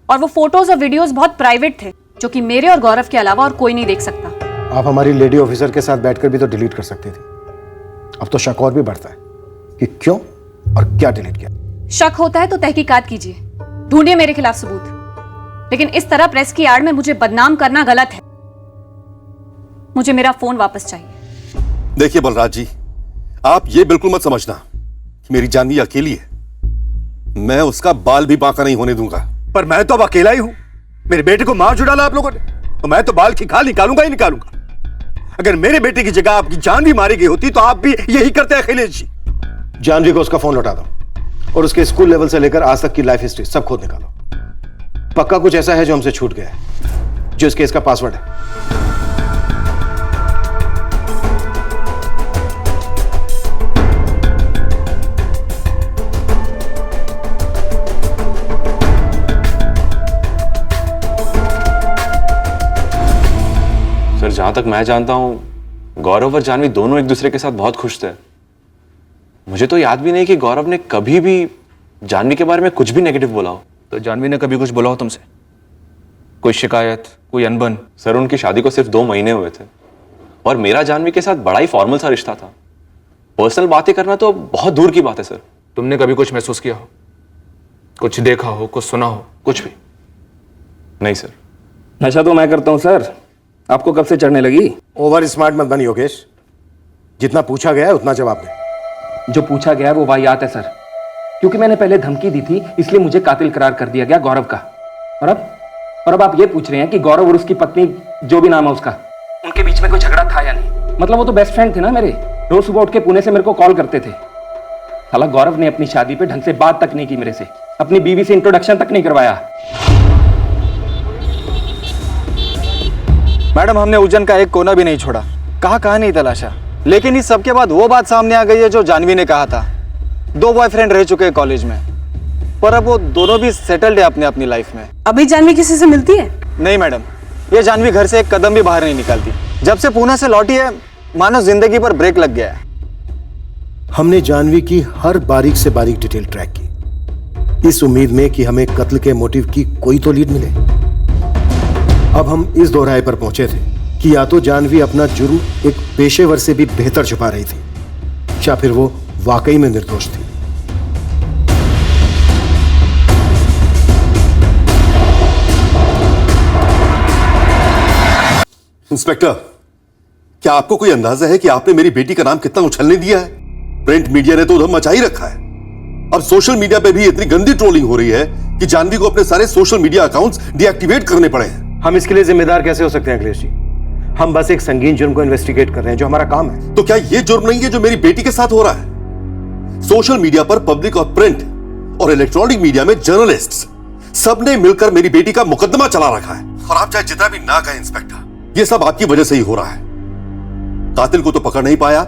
और वो फोटोज और वीडियोस बहुत प्राइवेट थे, जो कि मेरे और गौरव के अलावा और कोई नहीं देख सकता। आप हमारी लेडी ऑफिसर के साथ बैठकर भी तो डिलीट कर सकती थी। अब तो शक और भी बढ़ता है कि क्यों और क्या डिलीट किया। शक होता है तो तहकीकात कीजिए, ढूंढिए मेरे खिलाफ सबूत, लेकिन इस तरह प्रेस की आड़ में मुझे बदनाम करना गलत है। मुझे मेरा फोन वापस चाहिए। देखिए बलराज जी, आप ये बिल्कुल मत समझना कि मेरी जानवी अकेली है। मैं उसका बाल भी बांका नहीं होने दूंगा। पर मैं तो अब अकेला ही हूं। मेरे बेटे को मार डाला आप लोगों ने, तो मैं तो बाल की खाल निकालूंगा ही निकालूंगा। अगर मेरे बेटे की जगह आपकी जानवी मारी गई होती तो आप भी यही करते अखिलेश जी। जानवी को उसका फोन लौटा दो और उसके स्कूल लेवल से लेकर आज तक की लाइफ हिस्ट्री सब खोद निकालो। पक्का कुछ ऐसा है जो हमसे छूट गया है, जो इस केस का पासवर्ड है। सर, जहां तक मैं जानता हूं, गौरव और जानवी दोनों एक दूसरे के साथ बहुत खुश थे। मुझे तो याद भी नहीं कि गौरव ने कभी भी जानवी के बारे में कुछ भी नेगेटिव बोला हो। तो जानवी ने कभी कुछ बोला हो तुमसे? कोई शिकायत, कोई अनबन? सर, उनकी शादी को सिर्फ 2 महीने हुए थे और मेरा जानवी के साथ बड़ा ही फॉर्मल सा रिश्ता था। पर्सनल बातें करना तो बहुत दूर की बात है सर। तुमने कभी कुछ महसूस किया हो, कुछ देखा हो, कुछ सुना हो? कुछ भी नहीं सर। नशा तो मैं करता हूं सर, आपको कब से चढ़ने लगी? ओवर स्मार्ट मत बनी योगेश, जितना पूछा गया है उतना जवाब दे। जो पूछा गया है वो वाहियात है सर, क्योंकि मैंने पहले धमकी दी थी, इसलिए मुझे कातिल करार कर दिया गया गौरव का। और अब आप ये पूछ रहे हैं कि गौरव और उसकी पत्नी, जो भी नाम है उसका, उनके बीच में कोई झगड़ा था या नहीं? मतलब वो तो बेस्ट फ्रेंड थे ना मेरे, रोज सुबह उठ के पुणे से मेरे को कॉल करते थे। साला गौरव ने अपनी शादी पे ढंग से बात तक नहीं की मेरे से, अपनी बीवी से इंट्रोडक्शन तक नहीं करवाया। मैडम, हमने उज्जैन का एक कोना भी नहीं छोड़ा, कहाँ नहीं तलाशा, लेकिन इस सबके बाद वो बात सामने आ गई है जो जानवी ने कहा था। 2 बॉयफ्रेंड रह चुके हैं कॉलेज में, पर अब वो दोनों भी सेटल्ड है अपनी लाइफ में। अभी जानवी किसी से मिलती है? नहीं मैडम, ये जानवी घर से एक कदम भी बाहर नहीं निकालती। जब से पुणे से लौटी है, मानो जिंदगी पर ब्रेक लग गया है। हमने जानवी की हर बारीक से बारीक डिटेल ट्रैक की, इस उम्मीद में कि हमें कत्ल के मोटिव की कोई तो लीड मिले। अब हम इस दोहराए पर पहुंचे थे कि या तो जानवी अपना जुर्म एक पेशेवर से भी बेहतर छुपा रही थी, या फिर वो वाकई में निर्दोष थी। इंस्पेक्टर, क्या आपको कोई अंदाजा है कि आपने मेरी बेटी का नाम कितना उछलने दिया है? प्रिंट मीडिया ने तो उधर मचा ही रखा है। अब सोशल मीडिया पे भी इतनी गंदी ट्रोलिंग हो रही है कि जानवी को अपने सारे सोशल मीडिया अकाउंट्स डीएक्टिवेट करने पड़े हैं। हम इसके लिए जिम्मेदार कैसे हो सकते हैं अखिलेश जी? हम बस एक संगीन जुर्म को इन्वेस्टिगेट कर रहे हैं, जो हमारा काम है। तो क्या यह जुर्म नहीं है जो मेरी बेटी के साथ हो रहा है? सोशल मीडिया पर पब्लिक और प्रिंट और इलेक्ट्रॉनिक मीडिया में जर्नलिस्ट्स सबने मिलकर मेरी बेटी का मुकदमा चला रखा है। और आप चाहे जितना भी ना कहें इंस्पेक्टर, यह सब आपकी वजह से ही हो रहा है। कातिल को तो पकड़ नहीं पाया,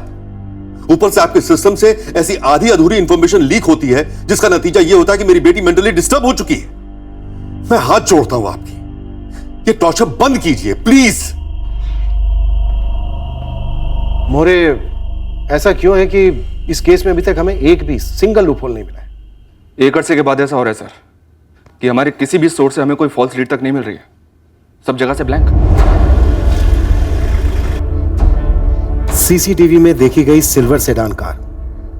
ऊपर से आपके सिस्टम से ऐसी आधी अधूरी इंफॉर्मेशन लीक होती है जिसका नतीजा यह होता है कि मेरी बेटी मेंटली डिस्टर्ब हो चुकी है। मैं हाथ जोड़ता हूं आपकी, ये टॉर्चर बंद कीजिए प्लीज। मोरे, ऐसा क्यों है कि इस केस में अभी तक हमें एक भी सिंगल लूपहोल नहीं मिला है? एक अरसे के बाद ऐसा हो रहा है सर कि हमारे किसी भी सोर्स से हमें कोई फॉल्स लीड तक नहीं मिल रही है, सब जगह से ब्लैंक। सीसीटीवी में देखी गई सिल्वर सेडान कार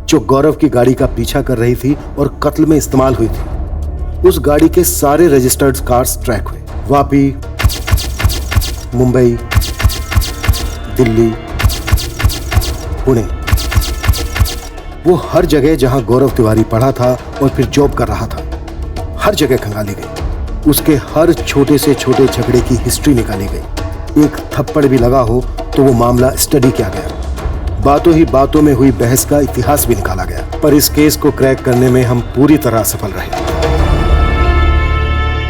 जो गौरव की गाड़ी का पीछा कर रही थी और कत्ल में इस्तेमाल हुई थी, उस गाड़ी के सारे रजिस्टर्ड कार्स ट्रैक हुए। वापी, मुंबई, दिल्ली, पुणे, वो हर जगह जहां गौरव तिवारी पढ़ा था और फिर जॉब कर रहा था, हर जगह खंगाली गई। उसके हर छोटे से छोटे झगड़े की हिस्ट्री निकाली गई। एक थप्पड़ भी लगा हो तो वो मामला स्टडी किया गया। बातों ही बातों में हुई बहस का इतिहास भी निकाला गया। पर इस केस को क्रैक करने में हम पूरी तरह सफल रहे।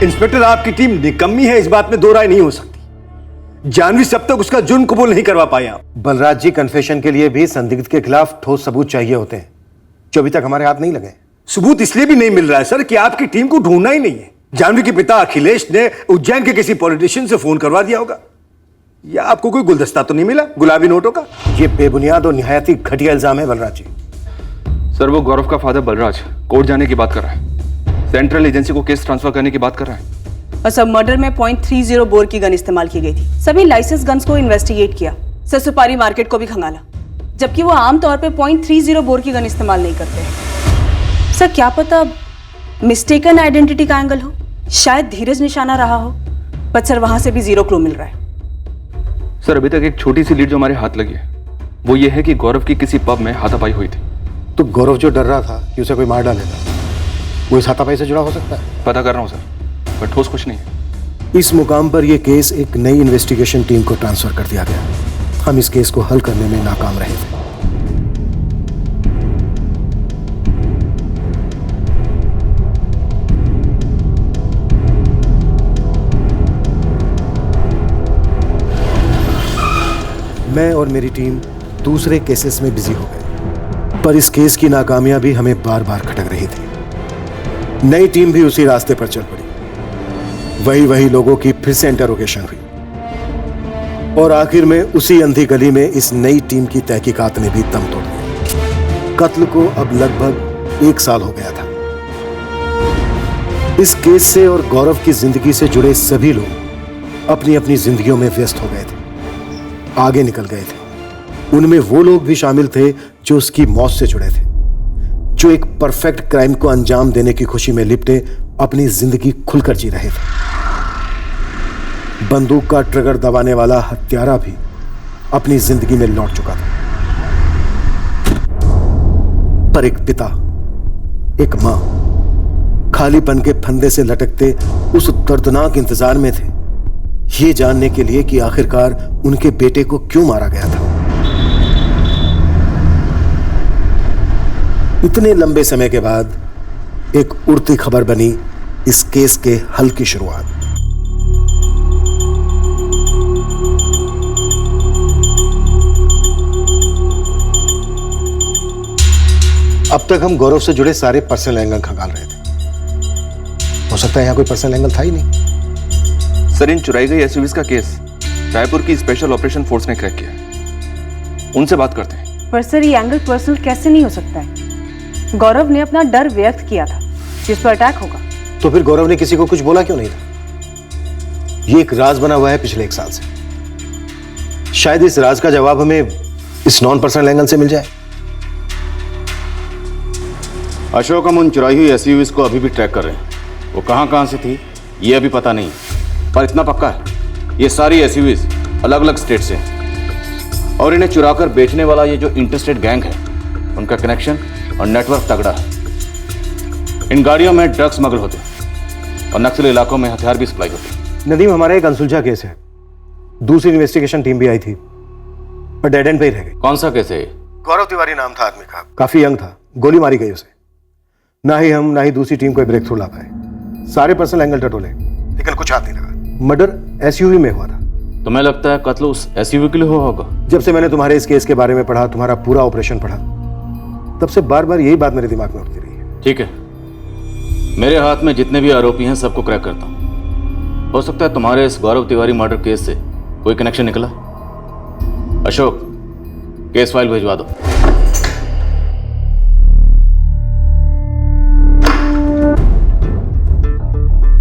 इंस्पेक्टर, आपकी टीम निकम्मी है, इस बात में दो राय नहीं हो सकती। जानवी अब तक उसका जुर्म कबूल नहीं करवा पाए आप। बलराज जी, कन्फेशन के लिए भी संदिग्ध के खिलाफ ठोस सबूत चाहिए होते हैं, जो अभी तक हमारे हाथ नहीं लगे। सबूत इसलिए भी नहीं मिल रहा है सर कि आपकी टीम को ढूंढना ही नहीं है। जानवी के पिता अखिलेश ने उज्जैन के किसी पॉलिटिशियन से फोन करवा दिया होगा, या आपको कोई गुलदस्ता तो नहीं मिला गुलाबी नोटों का? ये बेबुनियाद और निहायत ही घटिया इल्जाम है बलराज जी। सर वो गौरव का फादर बलराज कोर्ट जाने की बात कर रहा है, सेंट्रल एजेंसी को केस ट्रांसफर करने की बात कर रहा है। और सब मर्डर में .30 बोर की गन इस्तेमाल की गई थी। सभी लाइसेंस गन्स को इन्वेस्टिगेट किया, सर सुपारी मार्केट को भी खंगाला, जबकि वो आमतौर पे .30 बोर की गन इस्तेमाल नहीं करते हैं। सर क्या पता मिस्टेकन आइडेंटिटी का एंगल हो, शायद धीरज निशाना रहा हो, पर सर वहां से भी जीरो क्लू मिल रहा है। सर अभी तक एक छोटी सी लीड जो हमारे हाथ लगी है वो ये है कि गौरव की किसी पब में हाथापाई हुई थी। तो गौरव जो डर रहा था कि उसे कोई मार डालेगा, वो इस हाथापाई से जुड़ा हो सकता है? पता कर रहा हूँ सर, पर ठोस कुछ नहीं है। इस मुकाम पर यह केस एक नई इन्वेस्टिगेशन टीम को ट्रांसफर कर दिया गया। हम इस केस को हल करने में नाकाम रहे थे। मैं और मेरी टीम दूसरे केसेस में बिजी हो गए, पर इस केस की नाकामयाबी हमें बार बार खटक रही थी। नई टीम भी उसी रास्ते पर चल पड़ी। वही लोगों की फिर से इंटरोगेशन हुई और आखिर में उसी अंधी गली में इस नई टीम की तहकीकात ने भी दम तोड़ दिया। कत्ल को अब लगभग 1 साल हो गया था। इस केस से और गौरव की जिंदगी से जुड़े सभी लोग अपनी अपनी जिंदगियों में व्यस्त हो गए थे, आगे निकल गए थे। उनमें वो लोग भी शामिल थे जो उसकी मौत से जुड़े थे, जो एक परफेक्ट क्राइम को अंजाम देने की खुशी में लिपटे अपनी जिंदगी खुलकर जी रहे थे। बंदूक का ट्रिगर दबाने वाला हत्यारा भी अपनी जिंदगी में लौट चुका था, पर एक पिता, एक मां खालीपन के फंदे से लटकते उस दर्दनाक इंतजार में थे, ये जानने के लिए कि आखिरकार उनके बेटे को क्यों मारा गया था। इतने लंबे समय के बाद एक उड़ती खबर बनी इस केस के हल की शुरुआत। अब तक हम गौरव से जुड़े सारे पर्सनल एंगल खंगाल रहे थे। हो सकता है यहां कोई पर्सनल एंगल था ही नहीं। सर इन चुराई गई एसयूवीज का केस रायपुर की स्पेशल ऑपरेशन फोर्स ने क्रैक किया, उनसे बात करते हैं। पर सर ये एंगल पर्सनल कैसे नहीं हो सकता है? गौरव ने अपना डर व्यक्त किया था जिस पर अटैक होगा। तो फिर गौरव ने किसी को कुछ बोला क्यों नहीं था? ये एक राज बना हुआ है पिछले 1 साल से। शायद इस राज का जवाब हमें इस नॉन पर्सनल एंगल से मिल जाए। अशोक, हम उन चुराई हुई एसयूवीज को अभी भी ट्रैक कर रहे हैं। वो कहां से थी ये अभी पता नहीं, पर इतना पक्का है ये सारी एसयूवीज अलग अलग स्टेट से हैं और इन्हें चुराकर बेचने वाला ये जो इंटरस्टेट गैंग है उनका कनेक्शन और नेटवर्क तगड़ा है। इन गाड़ियों में ड्रग्स स्मगल होते हैं और नक्सली इलाकों में हथियार भी सप्लाई होते हैं। नदीम, हमारा एक अनसुलझा केस है। दूसरी इन्वेस्टिगेशन टीम भी आई थी पर डेड एंड पे ही रह गई। कौन सा केस है? गौरव तिवारी नाम था आदमी का, काफी यंग था, गोली मारी गई उसे। ना ही हम ना ही दूसरी टीम को ब्रेक थ्रू ला पाए। सारे पर्सनल एंगल टटोले लेकिन कुछ हाथ नहीं लगा। मर्डर एसयूवी में हुआ था। तुम्हें लगता है कत्ल उस एसयूवी के लिए हुआ होगा? जब से मैंने तुम्हारे इस केस के बारे में पढ़ा, तुम्हारा पूरा ऑपरेशन पढ़ा, तब से बार बार यही बात मेरे दिमाग में उठती रही है। ठीक है, मेरे हाथ में जितने भी आरोपी हैं सबको क्रैक करता हूं। हो सकता है तुम्हारे इस गौरव तिवारी मर्डर केस से कोई कनेक्शन निकला। अशोक, केस फाइल भिजवा दो।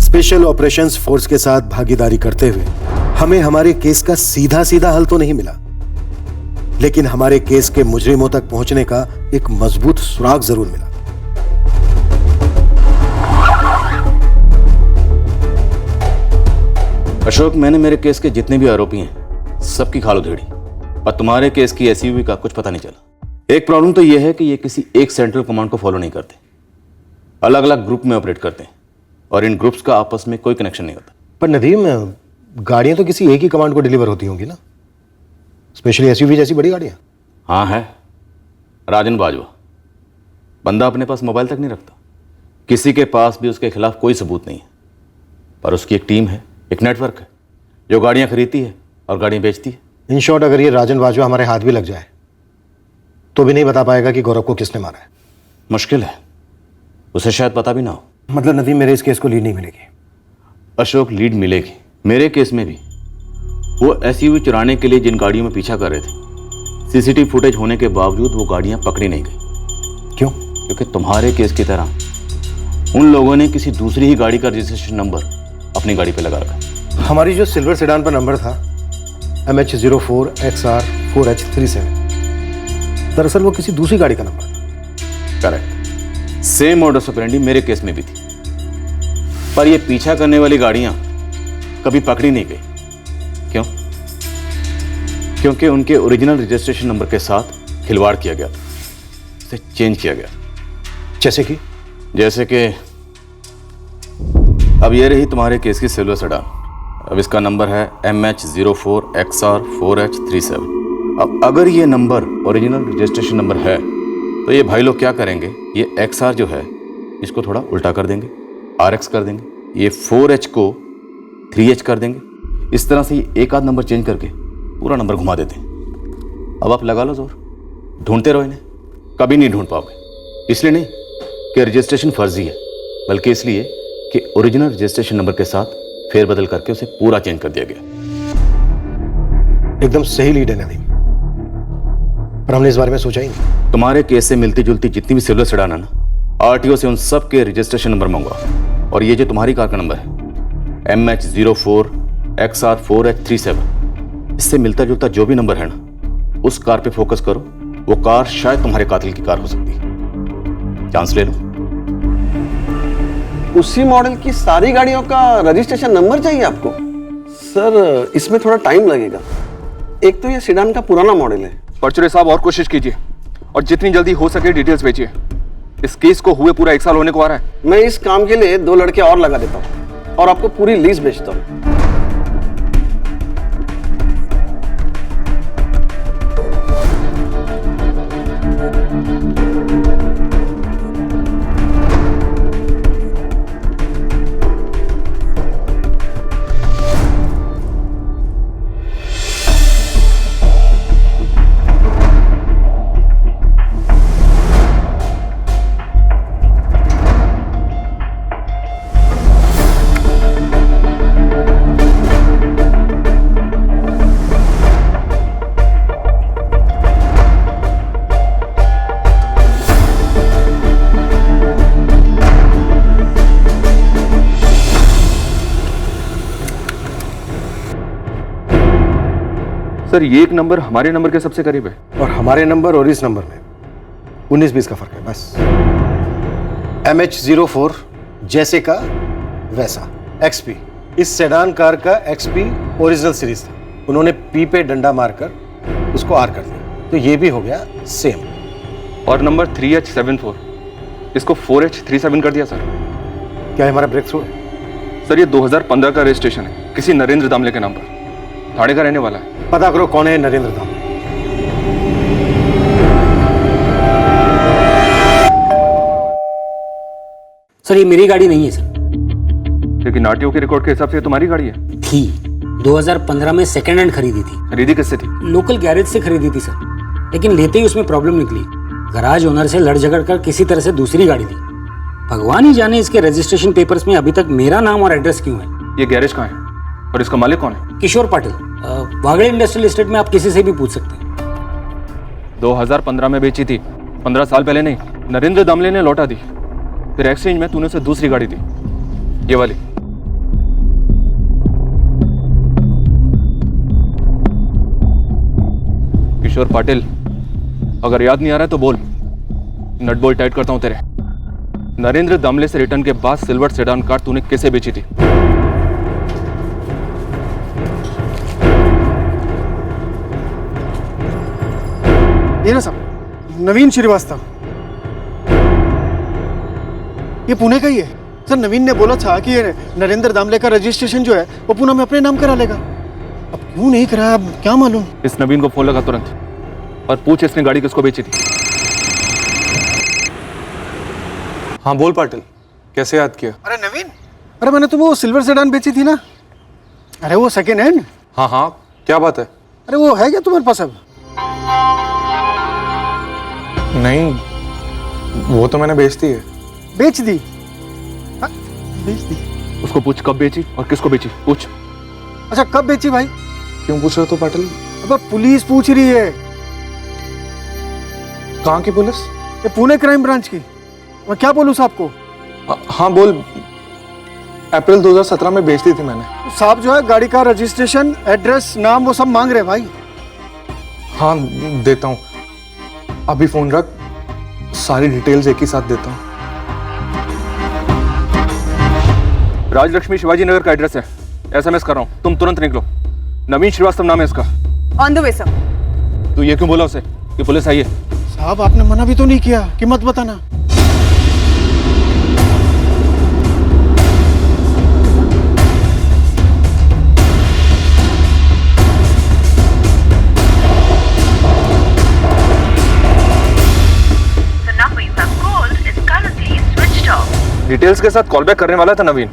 स्पेशल ऑपरेशंस फोर्स के साथ भागीदारी करते हुए हमें हमारे केस का सीधा सीधा हल तो नहीं मिला, लेकिन हमारे केस के मुजरिमों तक पहुंचने का एक मजबूत सुराग जरूर मिला। अशोक, मैंने मेरे केस के जितने भी आरोपी हैं सबकी खाल उधेड़ी, पर तुम्हारे केस की एसयूवी का कुछ पता नहीं चला। एक प्रॉब्लम तो यह है कि ये किसी एक सेंट्रल कमांड को फॉलो नहीं करते, अलग अलग ग्रुप में ऑपरेट करते हैं और इन ग्रुप्स का आपस में कोई कनेक्शन नहीं होता। पर नदीम, गाड़ियां तो किसी एक ही कमांड को डिलीवर होती होंगी ना, स्पेशली एसयूवी जैसी बड़ी गाड़ियां। हाँ है, राजन बाजवा। बंदा अपने पास मोबाइल तक नहीं रखता, किसी के पास भी उसके खिलाफ कोई सबूत नहीं है, पर उसकी एक टीम है, एक नेटवर्क है जो गाड़ियां खरीदती है और गाड़ियां बेचती है। इन शॉर्ट, अगर ये राजन बाजवा हमारे हाथ भी लग जाए तो भी नहीं बता पाएगा कि गौरव को किसने मारा है। मुश्किल है, उसे शायद पता भी ना हो। मतलब नदीम, मेरे इस केस को लीड नहीं मिलेगी? अशोक, लीड मिलेगी। मेरे केस में भी वो एसयूवी चुराने के लिए जिन गाड़ियों में पीछा कर रहे थे, सीसीटीवी फुटेज होने के बावजूद वो गाड़ियां पकड़ी नहीं गई। क्यों? क्योंकि तुम्हारे केस की तरह उन लोगों ने किसी दूसरी ही गाड़ी का रजिस्ट्रेशन नंबर अपनी गाड़ी पे लगा रखा। हमारी जो सिल्वर सेडान पर नंबर था MH04XR4H37, दरअसल वो किसी दूसरी गाड़ी का नंबर था। करेक्ट। सेम मॉडस ऑपरेंडी मेरे केस में भी थी, पर ये पीछा करने वाली गाड़ियां कभी पकड़ी नहीं गई। क्यों? क्योंकि उनके ओरिजिनल रजिस्ट्रेशन नंबर के साथ खिलवाड़ किया गया था, उसे चेंज किया गया। जैसे कि अब ये रही तुम्हारे केस की सिल्वर सेडान। अब इसका नंबर है MH04XR4H37। अब अगर ये नंबर ओरिजिनल रजिस्ट्रेशन नंबर है तो ये भाई लोग क्या करेंगे, ये XR जो है इसको थोड़ा उल्टा कर देंगे, RX कर देंगे, ये 4H को 3H कर देंगे। इस तरह से ये एक आध नंबर चेंज करके पूरा नंबर घुमा देते हैं। अब आप लगा लो जोर, ढूंढते रहो इन्हें, कभी नहीं ढूंढ पाओगे। इसलिए नहीं कि रजिस्ट्रेशन फर्जी है, बल्कि इसलिए कि ओरिजिनल रजिस्ट्रेशन नंबर के साथ फेरबदल करके उसे पूरा चेंज कर दिया गया। एकदम सही लीड है नदीम, पर हमने इस बारे में सोचा ही नहीं। तुम्हारे केस से मिलती जुलती जितनी भी सिल्वर सेडान है ना, RTO से उन सब के रजिस्ट्रेशन नंबर मंगवाओ। और ये जो तुम्हारी कार का नंबर है MH04XR4H37, इससे मिलता जुलता जो भी नंबर है ना, उस कार पे फोकस करो। वो कार शायद तुम्हारे कातिल की कार हो सकती है। चांस ले लो। उसी मॉडल की सारी गाड़ियों का रजिस्ट्रेशन नंबर चाहिए आपको? सर, इसमें थोड़ा टाइम लगेगा। एक तो ये सेडान का पुराना मॉडल है। परचुरे साहब, और कोशिश कीजिए और जितनी जल्दी हो सके डिटेल्स भेजिए। इस केस को हुए पूरा 1 साल होने को आ रहा है। मैं इस काम के लिए 2 लड़के और लगा देता हूँ और आपको पूरी लीज भेजता हूँ। सर, ये एक नंबर हमारे नंबर के सबसे करीब है और हमारे नंबर और इस नंबर में 19-20 का फर्क है बस। MH04 जैसे का वैसा XP, इस सेडान कार का XP ओरिजिनल सीरीज था। उन्होंने P पे डंडा मारकर उसको R कर दिया, तो ये भी हो गया सेम। और नंबर 3H74 इसको 4H37 कर दिया सर। क्या हमारा ब्रेक थ्रू है? सर, ये 2015 का रजिस्ट्रेशन है, किसी नरेंद्र दामले के नाम पर। थाने का रहने वाला है। पता करो कौन है नरेंद्र दामले। सर, ये मेरी गाड़ी नहीं है सर। लेकिन RTO के रिकॉर्ड के हिसाब से तुम्हारी गाड़ी है। थी 2015 में सेकेंड हैंड खरीदी थी। खरीदी किससे थी? लोकल गैरेज से खरीदी थी सर, लेकिन लेते ही उसमें प्रॉब्लम निकली। गराज ओनर से लड़ झगड़ कर किसी तरह से दूसरी गाड़ी दी। भगवान ही जाने इसके रजिस्ट्रेशन पेपर्स में अभी तक मेरा नाम और एड्रेस क्यों है। ये गैरेज कहाँ है और इसका मालिक कौन है? किशोर पाटिल, वागड़े इंडस्ट्रियल एस्टेट में। आप किसी से भी पूछ सकते हैं। 2015 में बेची थी, 15 साल पहले नहीं। नरेंद्र दामले ने लौटा दी, फिर एक्सचेंज में तूने उसे दूसरी गाड़ी दी, ये वाली। किशोर पाटिल, अगर याद नहीं आ रहा है तो बोल, नट बोल्ट टाइट करता हूं तेरे। नरेंद्र दामले से रिटर्न के बाद सिल्वर सेडान कार तूने किसे बेची थी? ये ना साहब, नवीन श्रीवास्तव, ये पुणे का ही है सर। नवीन ने बोला था कि ये नरेंद्र दामले का रजिस्ट्रेशन जो है वो पुणे में अपने नाम करा लेगा। अब क्यों नहीं कराया, अब क्या मालूम। इस नवीन को फोन लगा तुरंत और पूछ इसने गाड़ी किसको बेची थी। हाँ बोल पाटिल, कैसे याद किया? अरे नवीन, अरे मैंने तो वो सिल्वर सेडान बेची थी ना। अरे वो सेकेंड हैंड। हाँ हाँ, क्या बात है? अरे वो है क्या तुम्हारे पास अब? नहीं, वो तो मैंने बेच दी है। बेच दी। हाँ, बेच दी। उसको पूछ कब बेची और किसको बेची, पूछ। अच्छा कब बेची भाई? क्यों पूछ रहे हो तो पाटिल? अब पुलिस पूछ रही है। कहाँ की पुलिस? ये पुणे क्राइम ब्रांच की। मैं क्या बोलूँ साहब को? हाँ बोल। अप्रैल 2017 में बेच दी थी मैंने। साहब जो है गाड़ी का रजिस्ट्रेशन, एड्रेस, नाम वो सब मांग रहे भाई। हाँ देता हूँ, अभी फोन रख, सारी डिटेल्स एक ही साथ देता हूँ। राजलक्ष्मी शिवाजी नगर का एड्रेस है, SMS कर रहा हूँ, तुम तुरंत निकलो। नवीन श्रीवास्तव नाम है इसका। On the way sir. तू ये क्यों बोला उसे कि पुलिस आई है? साहब आपने मना भी तो नहीं किया कि मत बताना। डिटेल्स के साथ कॉल बैक करने वाला था नवीन,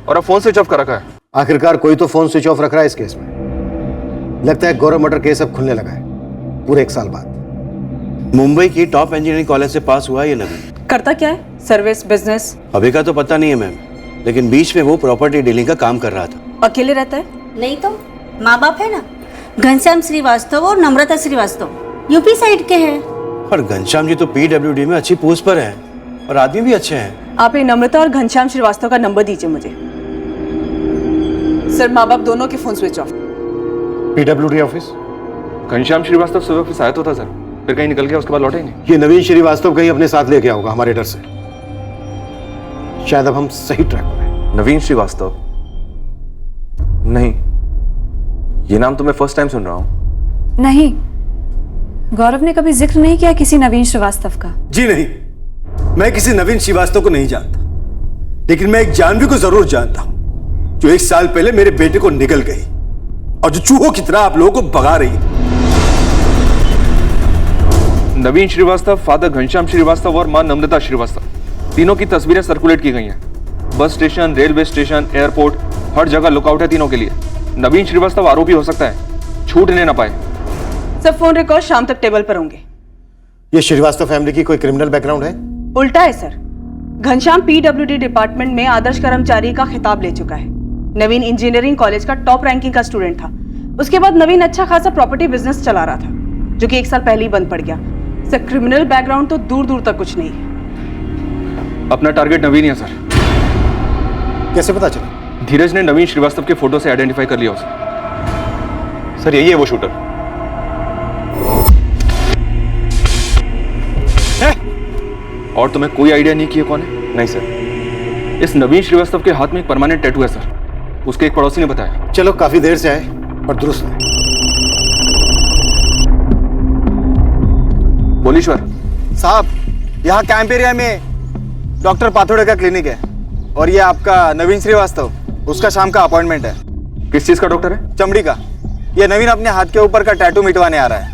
और अब फोन स्विच ऑफ कर रखा है। आखिरकार कोई तो फोन स्विच ऑफ रख रहा है इस केस में। लगता है गौरव मर्डर केस अब खुलने लगा है पूरे 1 साल बाद। मुंबई की टॉप इंजीनियरिंग कॉलेज से पास हुआ ये नवीन। करता क्या है? Service, business? अभी का तो पता नहीं है मैम, लेकिन बीच में वो प्रॉपर्टी डीलिंग का काम कर रहा था। अकेले रहता है? नहीं तो माँ बाप है ना, घनश्याम श्रीवास्तव और नम्रता श्रीवास्तव यूपी साइड के हैं। और घनश्याम जी तो PWD में अच्छी पोस्ट पर है और आदमी भी अच्छे हैं। आप ये नम्रता और घनश्याम श्रीवास्तव का नंबर दीजिए मुझे। सर माँ बाप दोनों के phone switch off. PWD office? Ghanshyam Srivastava सुबह ऑफिस आया तो था सर, फिर कहीं निकल गया, उसके बाद लौटा ही नहीं। ये नवीन श्रीवास्तव कहीं अपने साथ लेके होगा हमारे डर से। शायद अब हम सही ट्रैक पर हैं। नवीन श्रीवास्तव? नहीं, ये नाम तो मैं फर्स्ट टाइम सुन रहा हूँ। नहीं, गौरव ने कभी जिक्र नहीं किया किसी नवीन श्रीवास्तव का। जी नहीं, मैं किसी नवीन श्रीवास्तव को नहीं जानता, लेकिन मैं एक जानवी को जरूर जानता हूं जो 1 साल पहले मेरे बेटे को निगल गई और जो चूहों की तरह आप लोगों को भगा रही है। नवीन श्रीवास्तव, फादर घनश्याम श्रीवास्तव और मां नम्रता श्रीवास्तव, तीनों की तस्वीरें सर्कुलेट की गई हैं। Bus station, railway station, airport, हर जगह लुकआउट है तीनों के लिए। नवीन श्रीवास्तव आरोपी हो सकता है, छूटने ना पाए। सब फोन रिकॉर्ड शाम तक टेबल पर होंगे। ये श्रीवास्तव फैमिली की कोई क्रिमिनल बैकग्राउंड है? उल्टा है सर। घनश्याम PWD डिपार्टमेंट में आदर्श कर्मचारी का खिताब ले चुका है। नवीन इंजीनियरिंग कॉलेज का टॉप रैंकिंग का स्टूडेंट था। उसके बाद नवीन अच्छा खासा प्रॉपर्टी बिजनेस चला रहा था, जो कि 1 साल पहले ही बंद पड़ गया। सर क्रिमिनल बैकग्राउंड तो दूर दूर तक कुछ नहीं है। अपना टारगेट नवीन है सर। कैसे पता चला? धीरज ने नवीन श्रीवास्तव के फोटो से आइडेंटिफाई कर लिया उसे। सर यही है वो शूटर। और तुम्हें कोई आइडिया नहीं किया कौन है? नहीं सर। इस नवीन श्रीवास्तव के हाथ में एक परमानेंट टैटू है सर, उसके एक पड़ोसी ने बताया। चलो काफी देर से आए और दुरुस्त है। बोलीश्वर साहब, यहाँ कैंप एरिया में डॉक्टर पाथोड़े का क्लिनिक है और ये आपका नवीन श्रीवास्तव, उसका शाम का अपॉइंटमेंट है। किस चीज का डॉक्टर है? चमड़ी का। ये नवीन अपने हाथ के ऊपर का टैटू मिटवाने आ रहा है।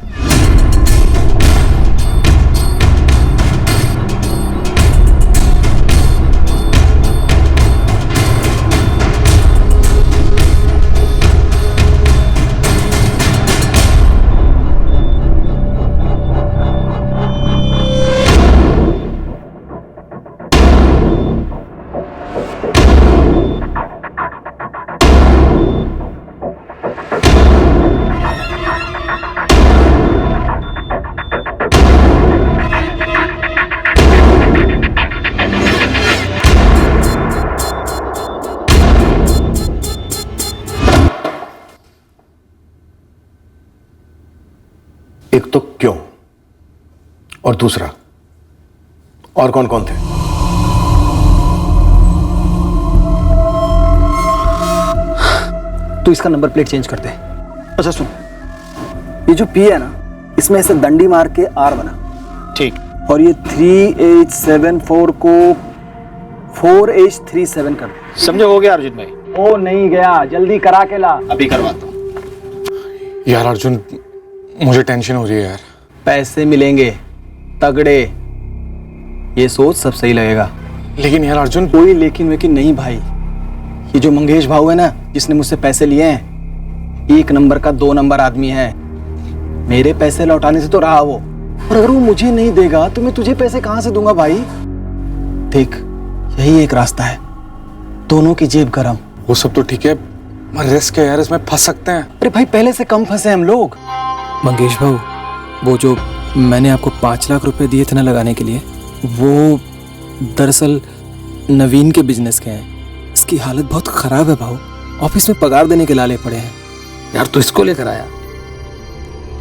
एक तो क्यों, और दूसरा और कौन कौन थे? तू इसका नंबर प्लेट चेंज कर दे। अच्छा सुन, ये जो P है ना, इसमें से दंडी मार के R बना। ठीक। और ये 3874 को 4H37 कर दे। समझो हो गया अर्जुन भाई? ओ नहीं गया, जल्दी करा के ला। अभी करवाता हूं। यार अर्जुन, मुझे टेंशन हो रही है यार। पैसे मिलेंगे तगड़े, ये सोच सब सही लगेगा। लेकिन यार अर्जुन, कोई लेकिन वेकिन नहीं भाई। ये जो मंगेश भाऊ है ना, जिसने मुझसे पैसे लिए हैं, 1 नंबर का 2 नंबर आदमी है। मेरे पैसे लौटाने से तो रहा वो, और अगर वो मुझे नहीं देगा तो मैं तुझे पैसे कहां से दूंगा भाई? देख, यही एक रास्ता है, दोनों की जेब गरम। वो सब तो ठीक है, मगर रिस्क है यार, इसमें फंस सकते हैं। अरे भाई पहले से कम फंसे हम लोग। मंगेश भाऊ, वो जो मैंने आपको 5 लाख रुपए दिए थे ना लगाने के लिए, वो दरअसल नवीन के बिजनेस के हैं। इसकी हालत बहुत खराब है भाऊ, ऑफिस में पगार देने के लाले पड़े हैं। यार तो इसको लेकर आया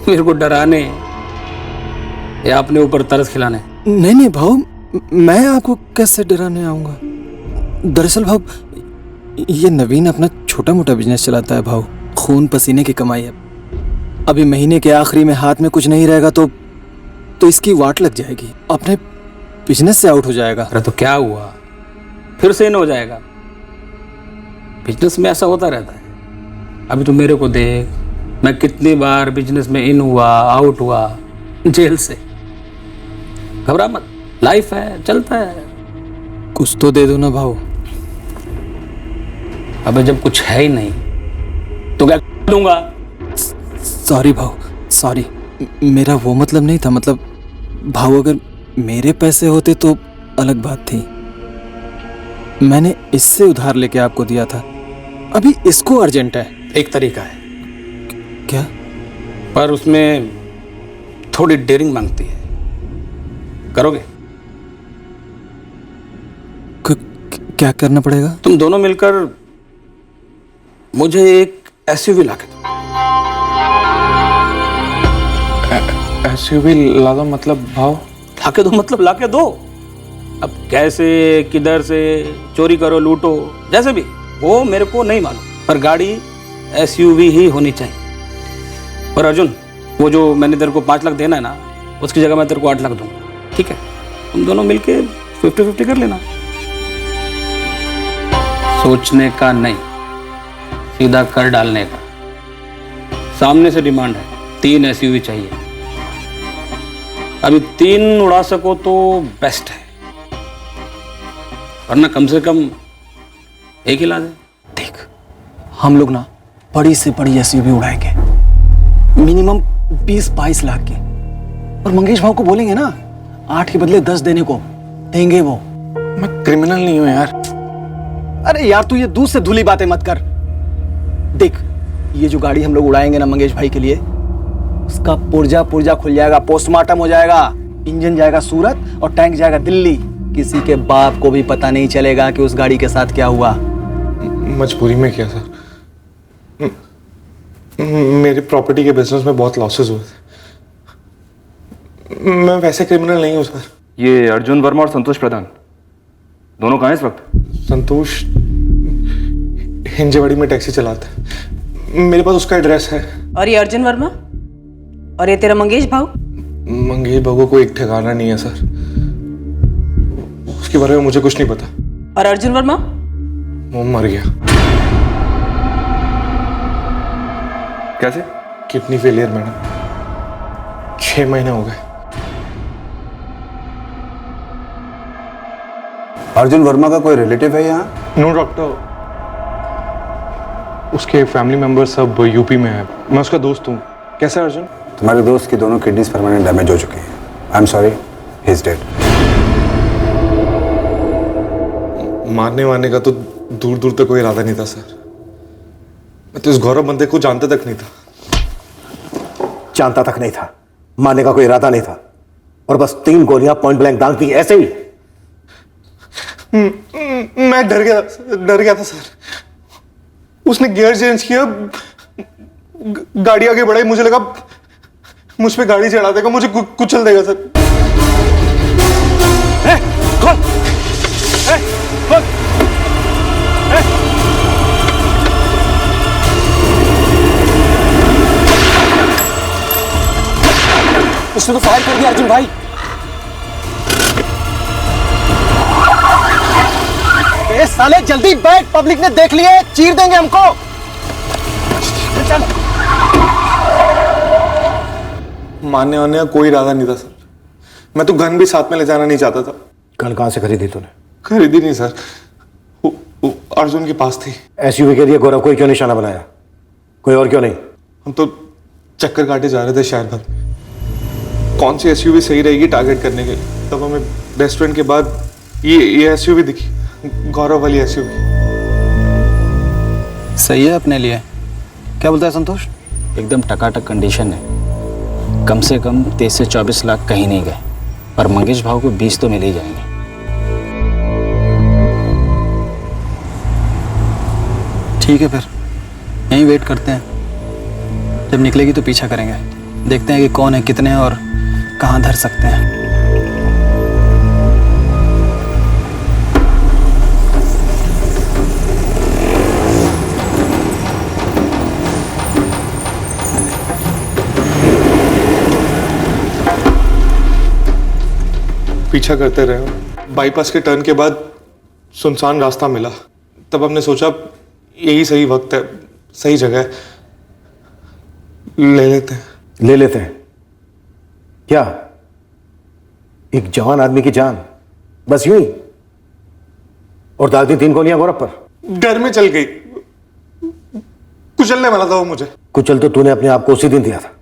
मेरे को डराने या अपने ऊपर तरस खिलाने? नहीं नहीं भाऊ, मैं आपको कैसे डराने आऊंगा। दरअसल भाऊ, ये नवीन अपना छोटा मोटा बिजनेस चलाता है भाऊ, खून पसीने की कमाई है। अभी महीने के आखिरी में हाथ में कुछ नहीं रहेगा तो इसकी वाट लग जाएगी, अपने बिजनेस से आउट हो जाएगा। अरे तो क्या हुआ, फिर से इन हो जाएगा? बिजनेस में ऐसा होता रहता है। अभी तो मेरे को देख, मैं कितनी बार बिजनेस में इन हुआ, आउट हुआ, जेल से। घबरा मत, लाइफ है, चलता है। कुछ तो दे दो ना भाऊ। अबे जब कुछ है ही नहीं तो क्या दूंगा? सॉरी भाऊ, सॉरी, मेरा वो मतलब नहीं था। मतलब भाऊ, अगर मेरे पैसे होते तो अलग बात थी। मैंने इससे उधार लेके आपको दिया था, अभी इसको अर्जेंट है। एक तरीका है। क्या? पर उसमें थोड़ी डेयरिंग मांगती है, करोगे? क्या करना पड़ेगा? तुम दोनों मिलकर मुझे एक एसयूवी ला के दो। एसयूवी ला दो मतलब भाव? ला के दो मतलब ला के दो। अब कैसे, किधर से, चोरी करो, लूटो, जैसे भी, वो मेरे को नहीं मालूम, पर गाड़ी एसयूवी ही होनी चाहिए। और अर्जुन, वो जो मैंने तेरे को 5 लाख देना है ना, उसकी जगह मैं तेरे को 8 लाख दूंगा, ठीक है? तुम दोनों मिलके 50-50 कर लेना। सोचने का नहीं, सीधा कर डालने का। सामने से डिमांड है, 3 एसयूवी चाहिए। अभी 3 उड़ा सको तो बेस्ट है, वरना कम से कम एक ही ला दे। देख, हम लोग ना बड़ी से बड़ी एसयूवी उड़ाएंगे, मिनिमम 20-22 लाख की। और मंगेश भाव को बोलेंगे ना 8 के बदले 10 देने को, देंगे वो। मैं क्रिमिनल नहीं हूं यार। अरे यार, तू ये दूध से धुली बातें मत कर। देख, ये जो गाड़ी हम लोग उड़ाएंगे ना मंगेश भाई के लिए, उसका पुर्जा पुर्जा खुल जाएगा, पोस्टमार्टम हो जाएगा, इंजन जाएगा सूरत और टैंक जाएगा दिल्ली। किसी के बाप को भी पता नहीं चलेगा कि उस गाड़ी के साथ क्या हुआ। मजबूरी में किया सर, मेरी प्रॉपर्टी के बिजनेस में बहुत लॉसेस हुए थे। मैं वैसे क्रिमिनल नहीं हूं सर। ये अर्जुन वर्मा और संतोष प्रधान दोनों कहाँ हैं इस वक्त? संतोष हिंजेवाड़ी में टैक्सी चलाता है, मेरे पास उसका एड्रेस है। और ये अर्जुन वर्मा और ये तेरा मंगेश भाऊ? मंगेश भाऊ को एक ठिकाना नहीं है सर, उसके बारे में मुझे कुछ नहीं पता। और अर्जुन वर्मा? वो मर गया। कैसे? किडनी फेलियर मैडम, 6 महीने हो गए। अर्जुन वर्मा का कोई रिलेटिव है यहाँ? नो डॉक्टर, उसके फैमिली मेंबर सब यूपी में है। मैं उसका दोस्त हूँ। कैसा अर्जुन? तुम्हारे दोस्त की दोनों किडनीज परमानेंट डैमेज हो चुकी हैं। I am sorry, he is dead. मारने वारने का तो दूर दूर तक कोई इरादा नहीं था सर। मैं तो इस गौरव बंदे को जानता तक नहीं था। जानता तक नहीं था, मारने का कोई इरादा नहीं था, और बस 3 गोलियां पॉइंट ब्लैंक दाग दी ऐसे ही। मैं डर गया था सर। उसने गियर चेंज किया, गाड़ी आगे बढ़ाई, मुझे लगा मुझ पे गाड़ी चढ़ा देगा, मुझे कुचल देगा सर। उसने तो फायर कर दिया अर्जुन भाई। ए साले जल्दी बैठ, पब्लिक ने देख लिया, चीर देंगे हमको। चल। मारने वाने का कोई इरादा नहीं था सर। मैं तो गन भी साथ में ले जाना नहीं चाहता था। गन कहां से खरीदी तूने? खरीदी नहीं सर, वो अर्जुन के पास थी। एसयूवी के लिए गौरव को क्यों निशाना बनाया, कोई और क्यों नहीं? हम तो चक्कर काटे जा रहे थे शहर भर में, कौन सी एसयूवी सही रहेगी टारगेट करने के लिए। तब हमें रेस्टोरेंट के बाद ये एसयूवी दिखी। गौरव वाली एसयूवी सही है अपने लिए। क्या बोलता है संतोष? एकदम टकाटक कंडीशन है। कम से कम 23 से 24 लाख कहीं नहीं गए, पर मंगेश भाव को 20 तो मिल ही जाएंगे। ठीक है, फिर यहीं वेट करते हैं। जब निकलेगी तो पीछा करेंगे, देखते हैं कि कौन है, कितने हैं और कहाँ धर सकते हैं। पीछा करते रहे। बाईपास के टर्न के बाद सुनसान रास्ता मिला, तब हमने सोचा यही सही वक्त है, सही जगह है, ले लेते हैं। ले लेते हैं क्या? एक जवान आदमी की जान बस यूं ही, और दादी 3 गोलियां गौरव पर। डर में चल गई, कुचलने वाला था वो मुझे। कुचल तो तूने अपने आप को उसी दिन दिया था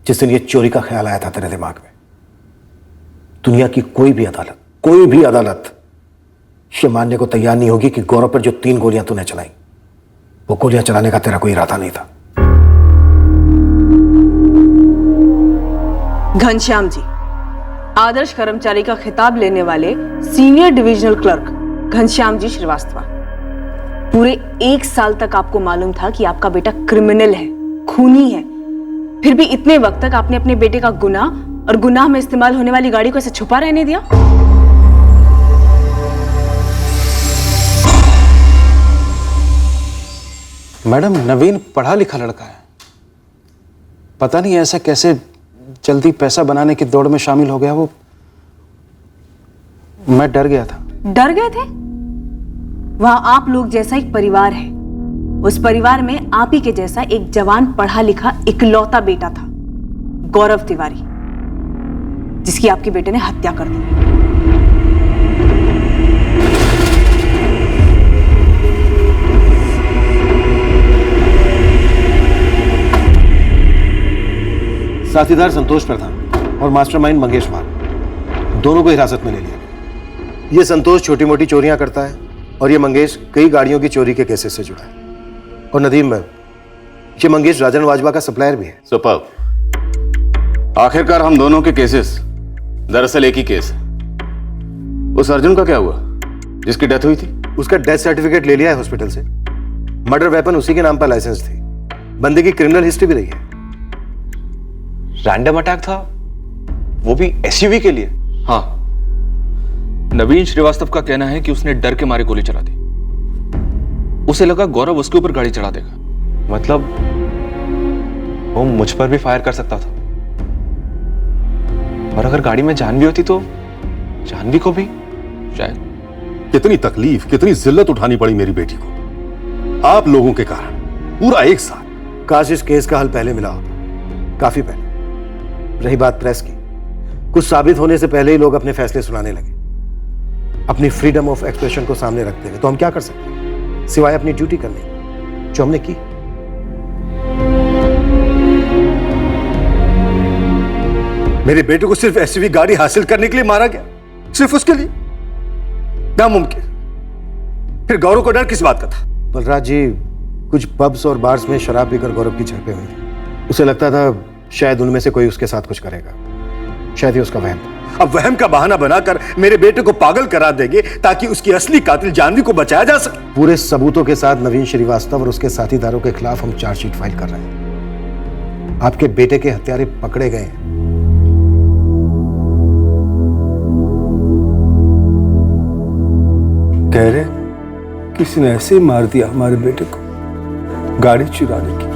जिस दिन ये चोरी का ख्याल आया था तेरे दिमाग में। दुनिया की कोई भी अदालत ये मानने को तैयार नहीं होगी कि गौरव पर जो 3 गोलियां तूने चलाई, वो गोलियां चलाने का तेरा कोई इरादा नहीं था। घनश्याम जी, आदर्श कर्मचारी का खिताब लेने वाले senior divisional clerk Ghanshyam ji Srivastava, पूरे 1 साल तक आपको मालूम था कि आपका बेटा क्रिमिनल है, खूनी है, फिर भी इतने वक्त तक आपने अपने बेटे का गुनाह और गुनाह में इस्तेमाल होने वाली गाड़ी को ऐसे छुपा रहने दिया? मैडम, नवीन पढ़ा लिखा लड़का है, पता नहीं ऐसा कैसे जल्दी पैसा बनाने की दौड़ में शामिल हो गया। वो मैं डर गया था। डर गए थे? वहां आप लोग जैसा एक परिवार है, उस परिवार में आप ही के जैसा एक जवान पढ़ा लिखा इकलौता बेटा था, गौरव तिवारी, जिसकी आपके बेटे ने हत्या कर दी। साथीदार संतोष प्रधान और मास्टरमाइंड मंगेश भाल, दोनों को हिरासत में ले लिया गया। ये संतोष छोटी मोटी चोरियां करता है और ये मंगेश कई गाड़ियों की चोरी के केसेस से जुड़ा है। और नदीम में ये मंगेश राजन वाजवा का सप्लायर भी है। सुपर्ब। आखिरकार हम दोनों के केसेस दरअसल एक ही केस है। उस अर्जुन का क्या हुआ जिसकी डेथ हुई थी? उसका डेथ सर्टिफिकेट ले लिया है हॉस्पिटल से। मर्डर वेपन उसी के नाम पर लाइसेंस थी। बंदे की क्रिमिनल हिस्ट्री भी रही है। रैंडम अटैक था, वो भी एसयूवी के लिए। हाँ, नवीन श्रीवास्तव का कहना है कि उसने डर के मारे गोली चला दी। उसे लगा गौरव उसके ऊपर गाड़ी चढ़ा देगा। मतलब वो मुझ पर भी फायर कर सकता था, और अगर गाड़ी में जान भी होती तो जानवी को भी शायद। कितनी तकलीफ, कितनी जिल्लत उठानी पड़ी मेरी बेटी को आप लोगों के कारण, पूरा 1 साल। काश इस केस का हल पहले मिला होता, काफी पहले। रही बात प्रेस की, कुछ साबित होने से पहले ही लोग अपने फैसले सुनाने लगे, अपनी फ्रीडम ऑफ एक्सप्रेशन को सामने रखते हुए। तो हम क्या कर सकते हैं सिवाय अपनी ड्यूटी करने, जो हमने की। मेरे बेटे को सिर्फ एसयूवी गाड़ी हासिल करने के लिए मारा गया, सिर्फ उसके लिए? नामुमकिन। फिर गौरव को डर किस बात का था? बलराज जी, कुछ पब्स और बार्स में शराब पीकर गौरव की झड़पें हुई थी। उसे लगता था शायद उनमें से कोई उसके साथ कुछ करेगा, शायद ही उसका वहम था। अब वहम का बहाना बनाकर मेरे बेटे को पागल करा देंगे ताकि उसकी असली कातिल जानवी को बचाया जा सके। पूरे सबूतों के साथ नवीन श्रीवास्तव और उसके साथीदारों के खिलाफ हम चार्जशीट फाइल कर रहे हैं। आपके बेटे के हत्यारे पकड़े गए हैं। कह रहे किसी ने ऐसे ही मार दिया हमारे बेटे को, गाड़ी चुराने की।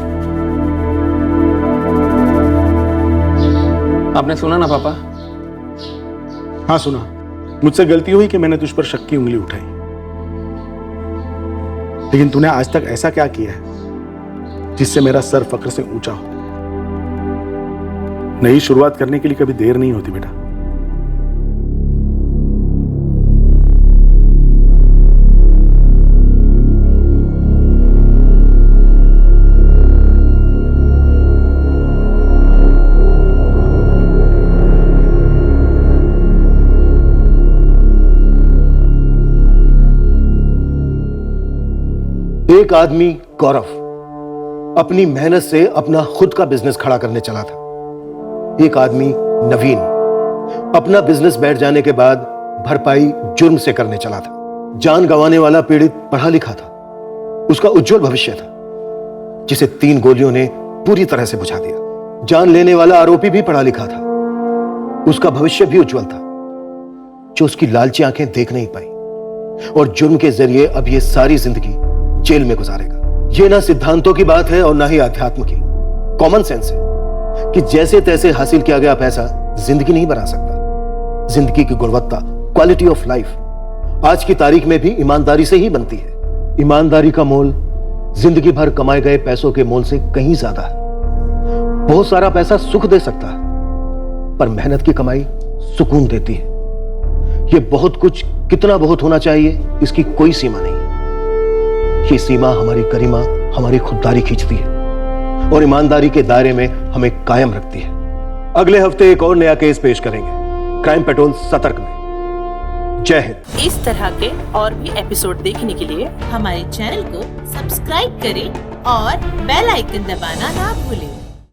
आपने सुना ना पापा? हाँ सुना। मुझसे गलती हुई कि मैंने तुझ पर शक की उंगली उठाई, लेकिन तूने आज तक ऐसा क्या किया है जिससे मेरा सर फक्र से ऊंचा हो? नई शुरुआत करने के लिए कभी देर नहीं होती बेटा। एक आदमी गौरव अपनी मेहनत से अपना खुद का बिजनेस खड़ा करने चला था। एक आदमी नवीन अपना बिजनेस बैठ जाने के बाद भरपाई जुर्म से करने चला था। जान गंवाने वाला पीड़ित पढ़ा लिखा था, उसका उज्जवल भविष्य था, जिसे 3 गोलियों ने पूरी तरह से बुझा दिया। जान लेने वाला आरोपी भी पढ़ा लिखा था, उसका भविष्य भी उज्जवल था, जो उसकी लालची आंखें देख नहीं पाई और जुर्म के जरिए अब ये सारी जिंदगी जेल में गुजारेगा। ये ना सिद्धांतों की बात है और ना ही अध्यात्म की, कॉमन सेंस है कि जैसे तैसे हासिल किया गया पैसा जिंदगी नहीं बना सकता। जिंदगी की गुणवत्ता, क्वालिटी ऑफ लाइफ आज की तारीख में भी ईमानदारी से ही बनती है। ईमानदारी का मोल जिंदगी भर कमाए गए पैसों के मोल से कहीं ज्यादा है। बहुत सारा पैसा सुख दे सकता है, पर मेहनत की कमाई सुकून देती है। ये बहुत कुछ कितना बहुत होना चाहिए, इसकी कोई सीमा नहीं। ये सीमा हमारी गरिमा, हमारी खुददारी खींचती है और ईमानदारी के दायरे में हमें कायम रखती है। अगले हफ्ते एक और नया केस पेश करेंगे क्राइम पेट्रोल सतर्क में। जय हिंद। इस तरह के और भी एपिसोड देखने के लिए हमारे चैनल को सब्सक्राइब करें और बेल आइकन दबाना ना भूलें।